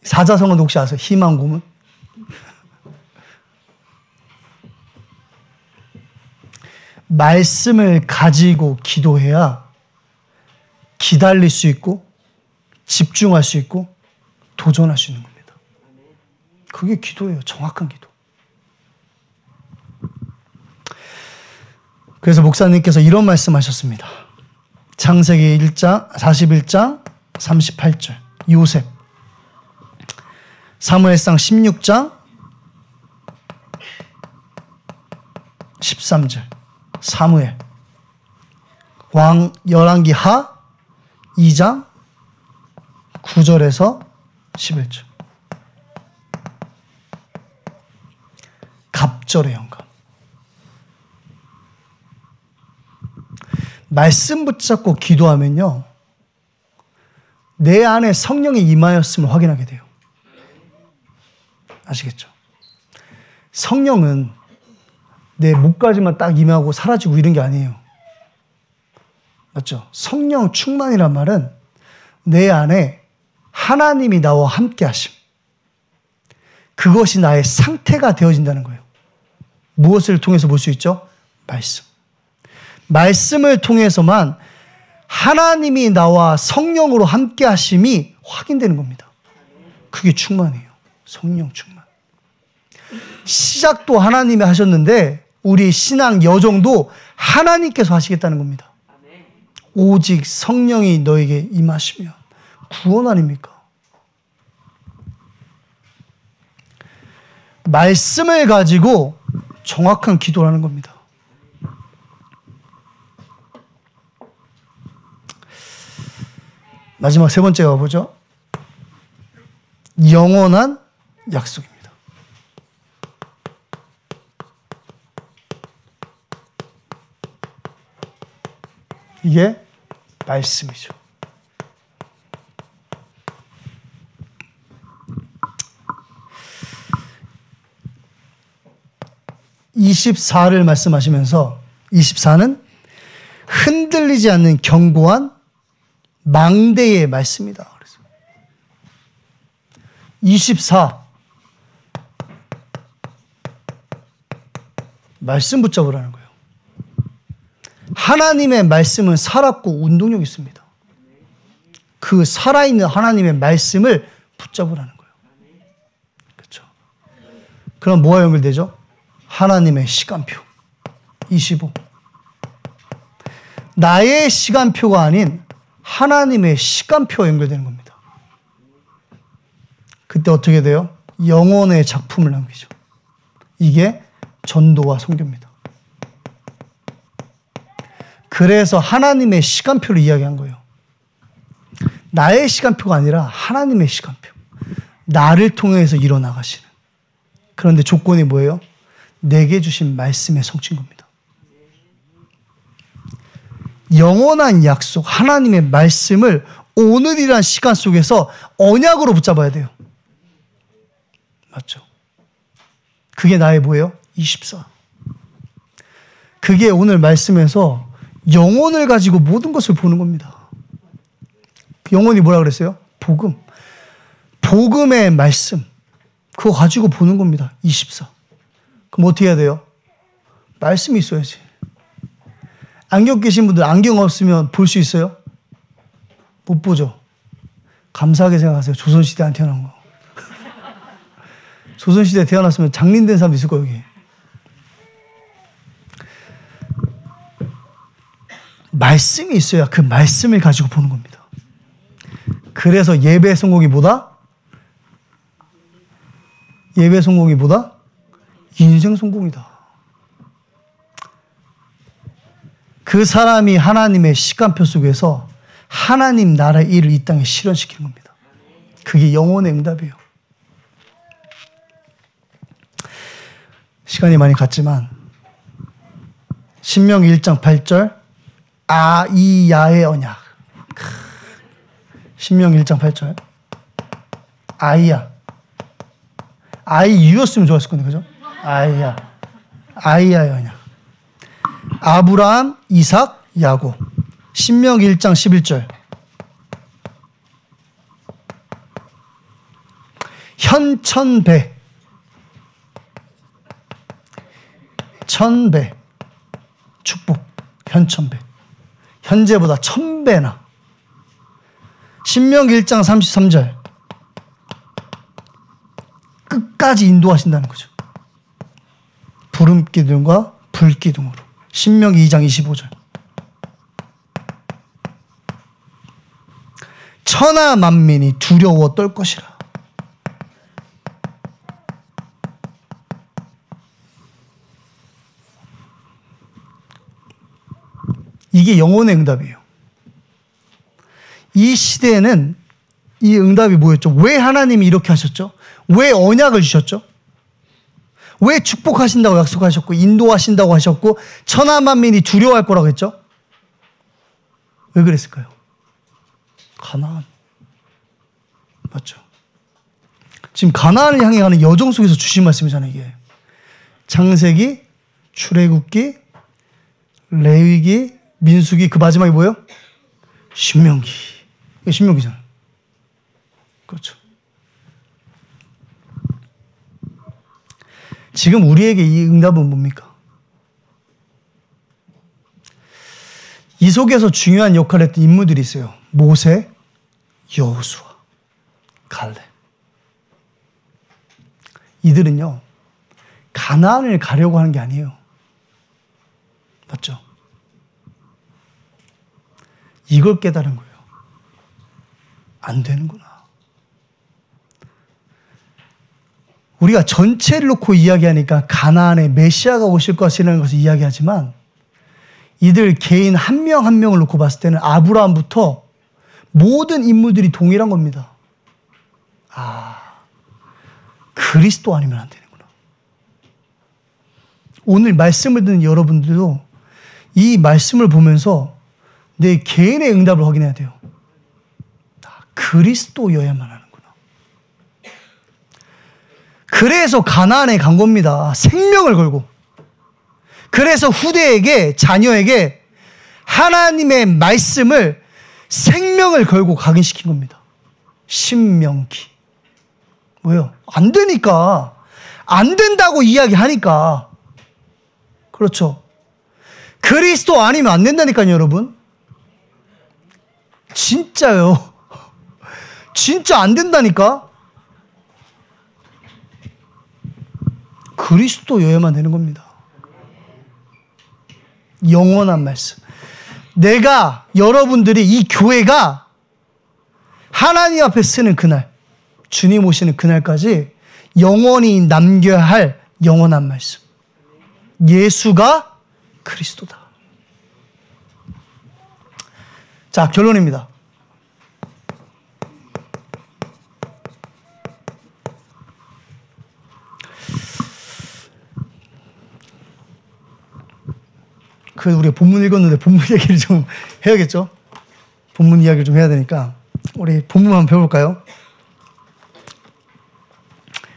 사자성어도 혹시 아세요? 희망 고문? 말씀을 가지고 기도해야 기다릴 수 있고 집중할 수 있고 도전할 수 있는 겁니다. 그게 기도예요. 정확한 기도. 그래서 목사님께서 이런 말씀하셨습니다. 창세기 1장 41장 38절 요셉, 사무엘상 16장 13절 사무엘, 왕 열왕기 하 2장 9절에서 11절 갑절의 영감. 말씀 붙잡고 기도하면요, 내 안에 성령이 임하였음을 확인하게 돼요. 아시겠죠? 성령은 내 목까지만 딱 임하고 사라지고 이런 게 아니에요. 맞죠? 성령 충만이란 말은 내 안에 하나님이 나와 함께 하심, 그것이 나의 상태가 되어진다는 거예요. 무엇을 통해서 볼 수 있죠? 말씀. 말씀을 통해서만 하나님이 나와 성령으로 함께 하심이 확인되는 겁니다. 그게 충만이에요. 성령 충만. 시작도 하나님이 하셨는데 우리 신앙 여정도 하나님께서 하시겠다는 겁니다. 오직 성령이 너에게 임하시면 구원 아닙니까? 말씀을 가지고 정확한 기도를 하는 겁니다. 마지막 세 번째가 뭐죠? 영원한 약속입니다. 이게 말씀이죠. (24를) 말씀하시면서 24는 흔들리지 않는 견고한 망대의 말씀이다. 그래서 24 말씀 붙잡으라는 거예요. 하나님의 말씀은 살았고 운동력 있습니다. 그 살아있는 하나님의 말씀을 붙잡으라는 거예요. 그렇죠? 그럼 뭐와 연결되죠? 하나님의 시간표 25. 나의 시간표가 아닌 하나님의 시간표와 연결되는 겁니다. 그때 어떻게 돼요? 영혼의 작품을 남기죠. 이게 전도와 선교입니다. 그래서 하나님의 시간표를 이야기한 거예요. 나의 시간표가 아니라 하나님의 시간표. 나를 통해서 일어나가시는. 그런데 조건이 뭐예요? 내게 주신 말씀의 성취인 겁니다. 영원한 약속, 하나님의 말씀을 오늘이란 시간 속에서 언약으로 붙잡아야 돼요. 맞죠? 그게 나의 뭐예요? 24. 그게 오늘 말씀에서 영혼을 가지고 모든 것을 보는 겁니다. 영혼이 뭐라 그랬어요? 복음. 복음의 말씀. 그거 가지고 보는 겁니다. 24. 그럼 어떻게 해야 돼요? 말씀이 있어야지. 안경 끼신 분들 안경 없으면 볼 수 있어요? 못 보죠. 감사하게 생각하세요. 조선시대 안 태어난 거. 조선시대에 태어났으면 장린된 사람 있을 거예요, 여기. 말씀이 있어야 그 말씀을 가지고 보는 겁니다. 그래서 예배 성공이 뭐다? 예배 성공이 뭐다? 인생 성공이다. 그 사람이 하나님의 시간표 속에서 하나님 나라의 일을 이 땅에 실현시키는 겁니다. 그게 영혼의 응답이에요. 시간이 많이 갔지만 신명기 1장 8절 아이야의 언약. 신명기 1장 8절 아이야. 아이유였으면 좋았을 건데, 그죠? 아이야. 아이야의 언약. 아브라함, 이삭, 야곱. 신명기 1장 11절. 천배. 축복, 현천배. 현재보다 1000배나. 신명기 1장 33절. 끝까지 인도하신다는 거죠. 부름기둥과 불기둥으로. 신명기 2장 25절. 천하 만민이 두려워 떨 것이라. 이게 영혼의 응답이에요. 이 시대에는 이 응답이 뭐였죠? 왜 하나님이 이렇게 하셨죠? 왜 언약을 주셨죠? 왜 축복하신다고 약속하셨고 인도하신다고 하셨고 천하 만민이 두려워할 거라고 했죠? 왜 그랬을까요? 가나안. 맞죠? 지금 가나안을 향해 가는 여정 속에서 주신 말씀이잖아요, 이게. 창세기, 출애굽기, 레위기, 민수기, 그 마지막이 뭐예요? 신명기. 이게 신명기잖아요. 그렇죠. 지금 우리에게 이 응답은 뭡니까? 이 속에서 중요한 역할을 했던 인물들이 있어요. 모세, 여호수아, 갈렙. 이들은요, 가나안을 가려고 하는 게 아니에요. 맞죠? 이걸 깨달은 거예요. 안 되는구나. 우리가 전체를 놓고 이야기하니까 가나안에 메시아가 오실 것이라는 것을 이야기하지만 이들 개인 한 명 한 명을 놓고 봤을 때는 아브라함부터 모든 인물들이 동일한 겁니다. 아, 그리스도 아니면 안 되는구나. 오늘 말씀을 듣는 여러분들도 이 말씀을 보면서 내 개인의 응답을 확인해야 돼요. 그리스도여야만 하는구나. 그래서 가나안에 간 겁니다. 생명을 걸고. 그래서 후대에게, 자녀에게 하나님의 말씀을 생명을 걸고 각인시킨 겁니다. 신명기. 뭐예요? 안 되니까. 안 된다고 이야기하니까. 그렇죠. 그리스도 아니면 안 된다니까요, 여러분. 진짜요. 진짜 안 된다니까. 그리스도여야만 되는 겁니다. 영원한 말씀. 내가, 여러분들이, 이 교회가 하나님 앞에 쓰는 그날, 주님 오시는 그날까지 영원히 남겨야 할 영원한 말씀. 예수가 그리스도다. 자, 결론입니다. 그래도 우리가 본문 읽었는데 본문 얘기를 좀 해야겠죠? 본문 이야기를 좀 해야 되니까 우리 본문 한번 배워볼까요?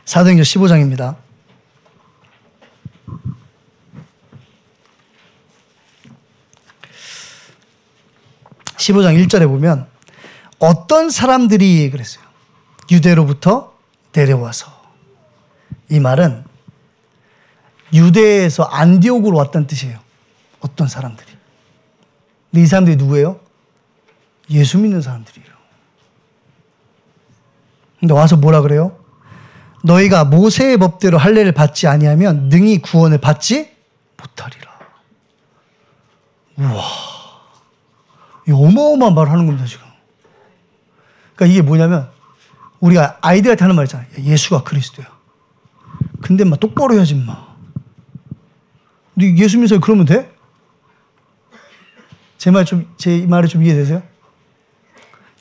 사도행전 15장입니다. (15장 1절에) 보면 어떤 사람들이 그랬어요. 유대로부터 내려와서. 이 말은 유대에서 안디옥으로 왔다는 뜻이에요. 어떤 사람들이. 근데 이 사람들이 누구예요? 예수 믿는 사람들이에요. 근데 와서 뭐라 그래요? 너희가 모세의 법대로 할례를 받지 아니하면 능히 구원을 받지 못하리라. 우와. 이 어마어마한 말을 하는 겁니다, 지금. 그러니까 이게 뭐냐면 우리가 아이들한테 하는 말 있잖아요. 예수가 그리스도야. 근데 막 똑바로 해야지, 마. 근데 예수 믿는 사람이 그러면 돼? 제 말이 좀 이해되세요?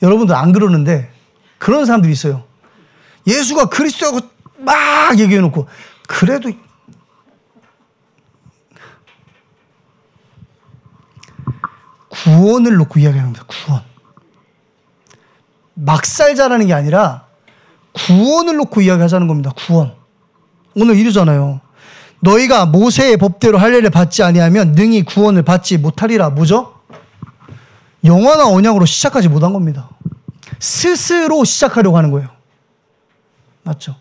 여러분들 안 그러는데 그런 사람들이 있어요. 예수가 그리스도라고 막 얘기해놓고 그래도 구원을 놓고 이야기하는 겁니다. 구원. 막 살자라는 게 아니라 구원을 놓고 이야기하자는 겁니다. 구원. 오늘 이러잖아요. 너희가 모세의 법대로 할례를 받지 아니하면 능히 구원을 받지 못하리라. 뭐죠? 영원한 언약으로 시작하지 못한 겁니다. 스스로 시작하려고 하는 거예요. 맞죠?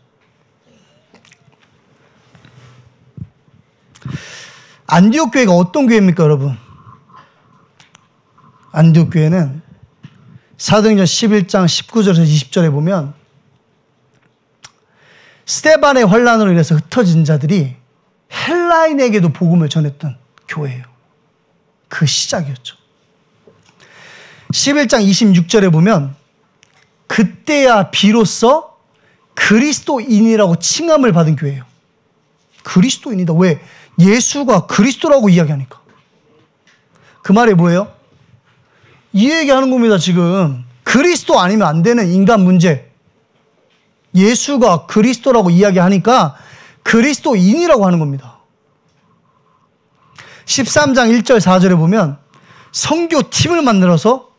안디옥 교회가 어떤 교회입니까, 여러분? 안디옥 교회는 사도행전 11장 19절에서 20절에 보면 스데반의 환란으로 인해서 흩어진 자들이 헬라인에게도 복음을 전했던 교회예요. 그 시작이었죠. 11장 26절에 보면 그때야 비로소 그리스도인이라고 칭함을 받은 교회예요. 그리스도인이다. 왜? 예수가 그리스도라고 이야기하니까. 그 말이 뭐예요? 이 얘기하는 겁니다. 지금 그리스도 아니면 안 되는 인간 문제. 예수가 그리스도라고 이야기하니까 그리스도인이라고 하는 겁니다. 13장 1절 4절에 보면 선교팀을 만들어서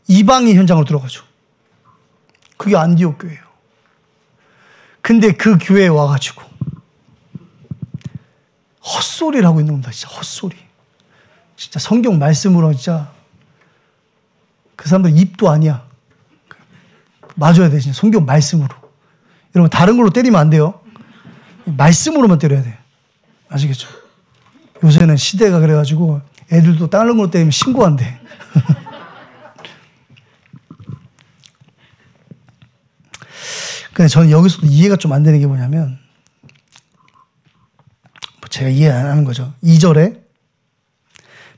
이방인 현장으로 들어가죠. 그게 안디옥 교회예요. 근데 그 교회에 와가지고 헛소리를 하고 있는 겁니다. 진짜 헛소리. 진짜 성경 말씀으로 진짜 그 사람들 입도 아니야. 맞아야 돼. 진짜 성경 말씀으로. 여러분 다른 걸로 때리면 안 돼요. 말씀으로만 때려야 돼. 아시겠죠? 요새는 시대가 그래가지고 애들도 다른 걸로 때리면 신고한대. 근데 저는 여기서도 이해가 좀 안 되는 게 뭐냐면 제가 이해 안 하는 거죠. 2절에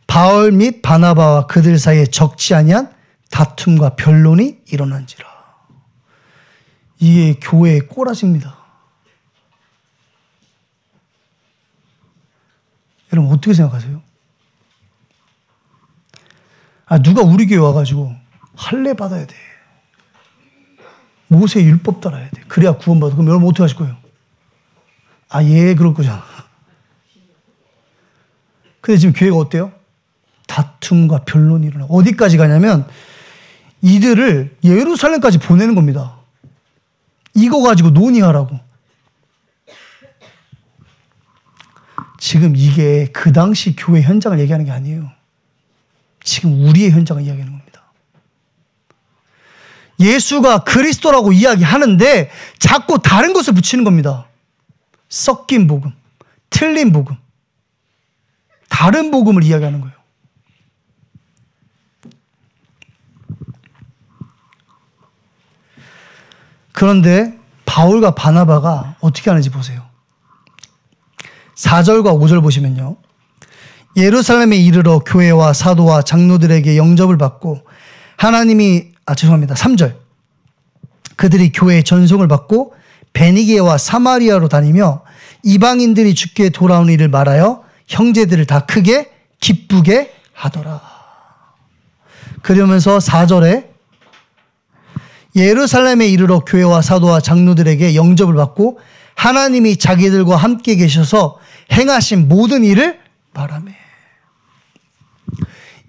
바울 및 바나바와 그들 사이에 적지 아니한 다툼과 변론이 일어난지라. 이게 교회의 꼬라지입니다. 여러분 어떻게 생각하세요? 누가 우리 교회 와가지고 할례 받아야 돼. 모세 율법 따라야 돼. 그래야 구원받아. 그럼 여러분 어떻게 하실 거예요? 예, 그럴 거잖아. 근데 지금 교회가 어때요? 다툼과 변론이 일어나. 어디까지 가냐면 이들을 예루살렘까지 보내는 겁니다. 이거 가지고 논의하라고. 지금 이게 그 당시 교회 현장을 얘기하는 게 아니에요. 지금 우리의 현장을 이야기하는 겁니다. 예수가 그리스도라고 이야기하는데 자꾸 다른 것을 붙이는 겁니다. 섞인 복음, 틀린 복음, 다른 복음을 이야기하는 거예요. 그런데 바울과 바나바가 어떻게 하는지 보세요. 4절과 5절 보시면요. 예루살렘에 이르러 교회와 사도와 장로들에게 영접을 받고 하나님이 3절. 그들이 교회의 전송을 받고 베니게와 사마리아로 다니며 이방인들이 주께 돌아온 일을 말하여 형제들을 다 크게 기쁘게 하더라. 그러면서 4절에 예루살렘에 이르러 교회와 사도와 장로들에게 영접을 받고 하나님이 자기들과 함께 계셔서 행하신 모든 일을 말하며.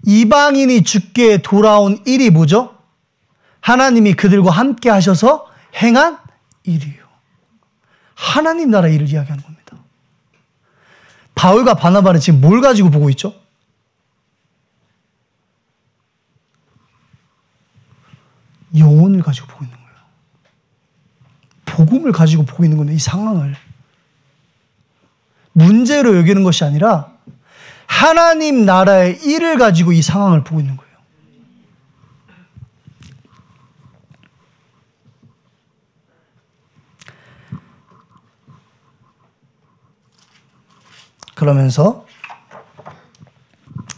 이방인이 주께 돌아온 일이 뭐죠? 하나님이 그들과 함께 하셔서 행한 일이에요. 하나님 나라 일을 이야기하는 겁니다. 바울과 바나바는 지금 뭘 가지고 보고 있죠? 영혼을 가지고 보고 있는 거예요. 복음을 가지고 보고 있는 건데 이 상황을 문제로 여기는 것이 아니라 하나님 나라의 일을 가지고 이 상황을 보고 있는 거예요. 그러면서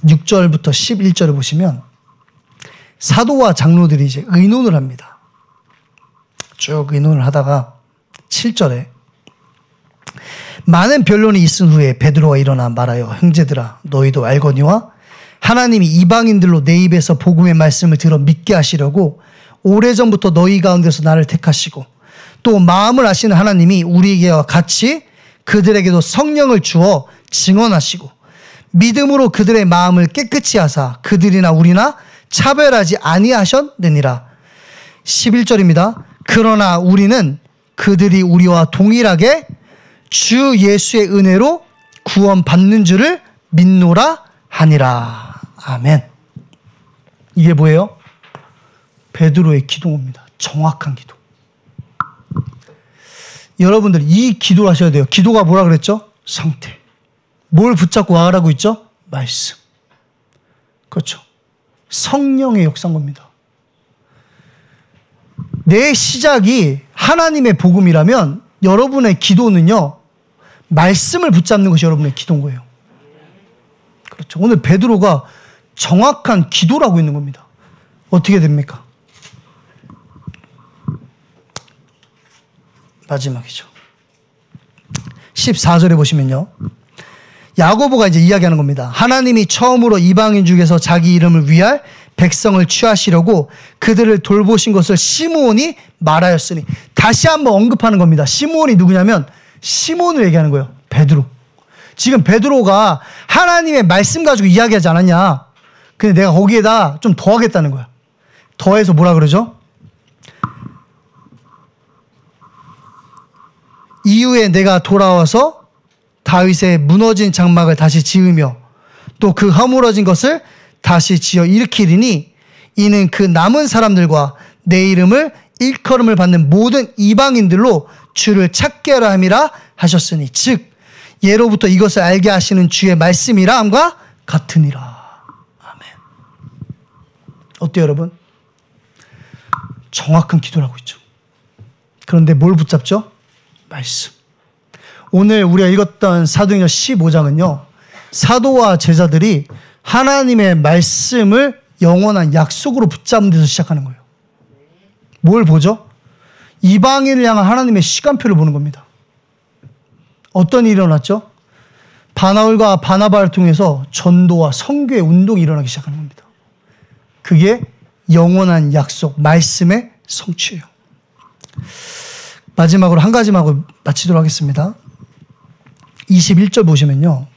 6절부터 11절을 보시면 사도와 장로들이 이제 의논을 합니다. 쭉 의논을 하다가 7절에 많은 변론이 있은 후에 베드로가 일어나 말하여 형제들아 너희도 알거니와 하나님이 이방인들로 내 입에서 복음의 말씀을 들어 믿게 하시려고 오래전부터 너희 가운데서 나를 택하시고 또 마음을 아시는 하나님이 우리에게와 같이 그들에게도 성령을 주어 증언하시고 믿음으로 그들의 마음을 깨끗이 하사 그들이나 우리나 차별하지 아니하셨느니라. 11절입니다. 그러나 우리는 그들이 우리와 동일하게 주 예수의 은혜로 구원 받는 줄을 믿노라 하니라. 아멘. 이게 뭐예요? 베드로의 기도입니다. 정확한 기도. 여러분들 이 기도를 하셔야 돼요. 기도가 뭐라 그랬죠? 상태. 뭘 붙잡고 와라고 있죠? 말씀. 그렇죠. 성령의 역사인 겁니다. 내 시작이 하나님의 복음이라면 여러분의 기도는요, 말씀을 붙잡는 것이 여러분의 기도인 거예요. 그렇죠. 오늘 베드로가 정확한 기도를 하고 있는 겁니다. 어떻게 됩니까? 마지막이죠. 14절에 보시면요, 야고보가 이제 이야기하는 겁니다. 하나님이 처음으로 이방인 중에서 자기 이름을 위할 백성을 취하시려고 그들을 돌보신 것을 시므온이 말하였으니, 다시 한번 언급하는 겁니다. 시므온이 누구냐면 시몬을 얘기하는 거예요. 베드로. 지금 베드로가 하나님의 말씀 가지고 이야기하지 않았냐. 근데 내가 거기에다 좀 더하겠다는 거야. 더해서 뭐라 그러죠? 이후에 내가 돌아와서 다윗의 무너진 장막을 다시 지으며 또 그 허물어진 것을 다시 지어 일으키리니 이는 그 남은 사람들과 내 이름을 일컬음을 받는 모든 이방인들로 주를 찾게 하라 함이라 하셨으니, 즉 예로부터 이것을 알게 하시는 주의 말씀이라 함과 같으니라. 아멘. 어때요, 여러분? 정확한 기도를 하고 있죠. 그런데 뭘 붙잡죠? 말씀. 오늘 우리가 읽었던 사도행전 15장은요, 사도와 제자들이 하나님의 말씀을 영원한 약속으로 붙잡는 데서 시작하는 거예요. 뭘 보죠? 이방인을 향한 하나님의 시간표를 보는 겁니다. 어떤 일이 일어났죠? 바나울과 바나바를 통해서 전도와 선교의 운동이 일어나기 시작하는 겁니다. 그게 영원한 약속, 말씀의 성취예요. 마지막으로 한 가지만 하고 마치도록 하겠습니다. 21절 보시면요,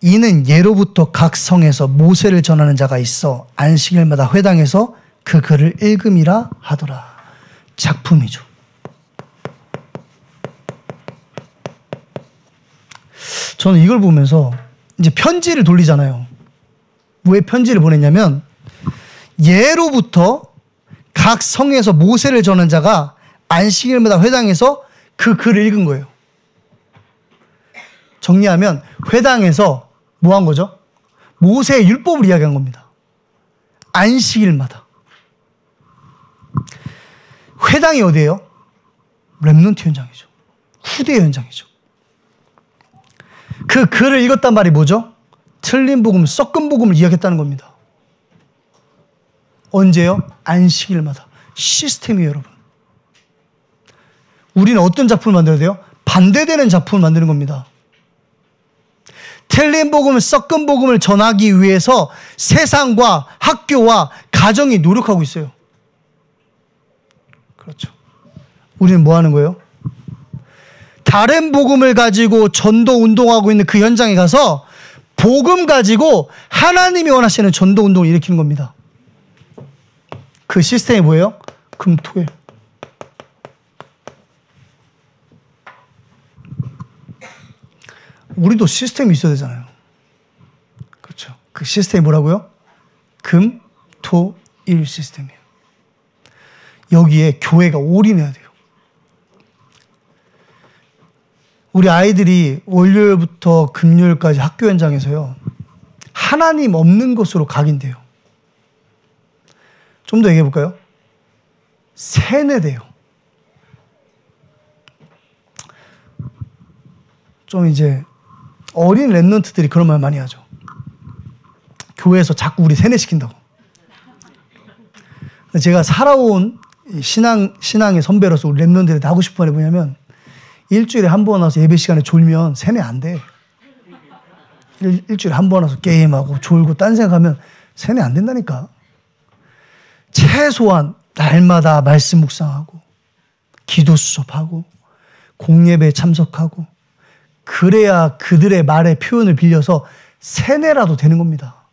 이는 예로부터 각 성에서 모세를 전하는 자가 있어 안식일마다 회당에서 그 글을 읽음이라 하더라. 작품이죠. 저는 이걸 보면서 이제 편지를 돌리잖아요. 왜 편지를 보냈냐면, 예로부터 각 성에서 모세를 전한 자가 안식일마다 회당에서 그 글을 읽은 거예요. 정리하면 회당에서 뭐 한 거죠? 모세의 율법을 이야기한 겁니다. 안식일마다. 회당이 어디예요? 렘넌트 현장이죠. 후대 현장이죠. 그 글을 읽었단 말이 뭐죠? 틀린 복음, 섞은 복음을 이야기했다는 겁니다. 언제요? 안식일마다. 시스템이에요, 여러분. 우리는 어떤 작품을 만들어야 돼요? 반대되는 작품을 만드는 겁니다. 틀린 복음을, 섞은 복음을 전하기 위해서 세상과 학교와 가정이 노력하고 있어요. 그렇죠. 우리는 뭐 하는 거예요? 다른 복음을 가지고 전도 운동하고 있는 그 현장에 가서 복음 가지고 하나님이 원하시는 전도 운동을 일으키는 겁니다. 그 시스템이 뭐예요? 금토일. 우리도 시스템이 있어야 되잖아요. 그렇죠. 그 시스템이 뭐라고요? 금, 토, 일 시스템이에요. 여기에 교회가 올인해야 돼요. 우리 아이들이 월요일부터 금요일까지 학교 현장에서요, 하나님 없는 곳으로 각인돼요. 좀 더 얘기해 볼까요? 세뇌돼요. 좀 이제 어린 랩런트들이 그런 말 많이 하죠. 교회에서 자꾸 우리 세뇌시킨다고. 제가 살아온 신앙의 선배로서 우리 랩런트들한테 하고 싶은 말이 뭐냐면, 일주일에 한 번 와서 예배 시간에 졸면 세뇌 안 돼. 일주일에 한 번 와서 게임하고 졸고 딴 생각하면 세뇌 안 된다니까. 최소한 날마다 말씀 묵상하고 기도 수업하고 공예배에 참석하고, 그래야 그들의 말의 표현을 빌려서 세뇌라도 되는 겁니다.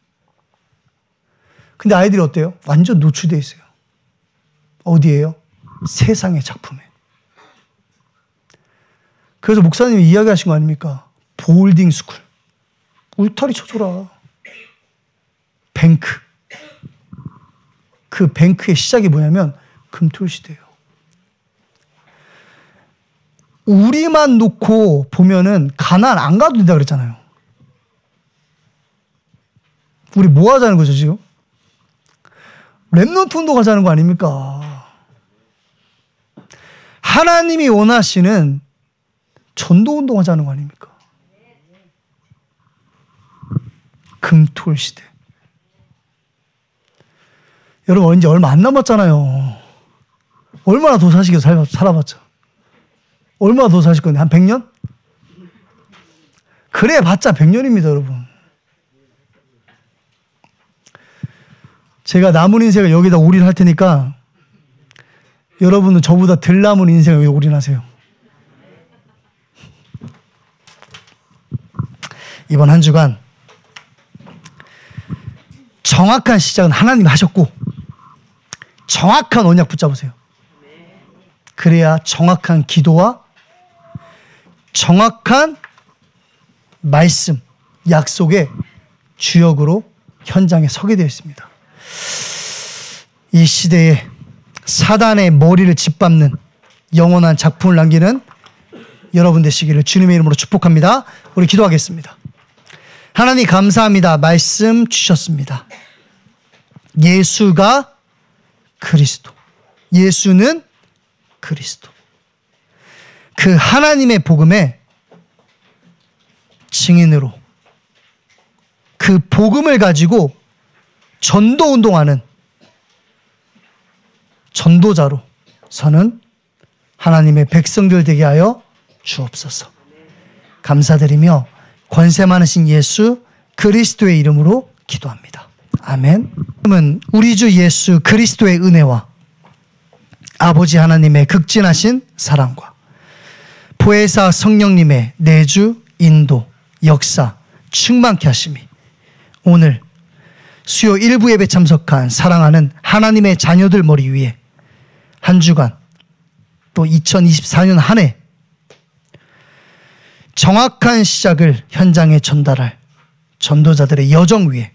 근데 아이들이 어때요? 완전 노출되어 있어요. 어디에요? 세상의 작품에. 그래서 목사님이 이야기하신 거 아닙니까? 보울딩 스쿨. 울타리 쳐줘라. 뱅크. 그 뱅크의 시작이 뭐냐면 금토일 시대예요. 우리만 놓고 보면은 가나안 안 가도 된다 그랬잖아요. 우리 뭐 하자는 거죠 지금? 렘넌트 운동 하자는 거 아닙니까? 하나님이 원하시는 전도 운동 하자는 거 아닙니까? 금토일 시대. 여러분 이제 얼마 안 남았잖아요. 얼마나 더 사시게 살아봤자. 얼마나 더 사실 건데 한 100년? 그래 봤자 100년입니다 여러분. 제가 남은 인생을 여기다 올인할 테니까 여러분은 저보다 덜 남은 인생을 여기 올인하세요. 이번 한 주간 정확한 시작은 하나님이 하셨고 정확한 언약 붙잡으세요. 그래야 정확한 기도와 정확한 말씀, 약속의 주역으로 현장에 서게 되어 있습니다. 이 시대에 사단의 머리를 짓밟는 영원한 작품을 남기는 여러분 되시기를 주님의 이름으로 축복합니다. 우리 기도하겠습니다. 하나님 감사합니다. 말씀 주셨습니다. 예수가 그리스도. 예수는 그리스도. 그 하나님의 복음의 증인으로 그 복음을 가지고 전도 운동하는 전도자로 서는 하나님의 백성들 되게 하여 주옵소서. 감사드리며 권세 많으신 예수 그리스도의 이름으로 기도합니다. 아멘. 우리 주 예수 그리스도의 은혜와 아버지 하나님의 극진하신 사랑과 보혜사 성령님의 내주, 인도, 역사 충만케 하심이 오늘 수요 일부 예배 참석한 사랑하는 하나님의 자녀들 머리 위에 한 주간 또 2024년 한 해 정확한 시작을 현장에 전달할 전도자들의 여정 위에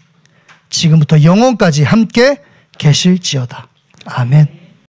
지금부터 영원까지 함께 계실지어다. 아멘.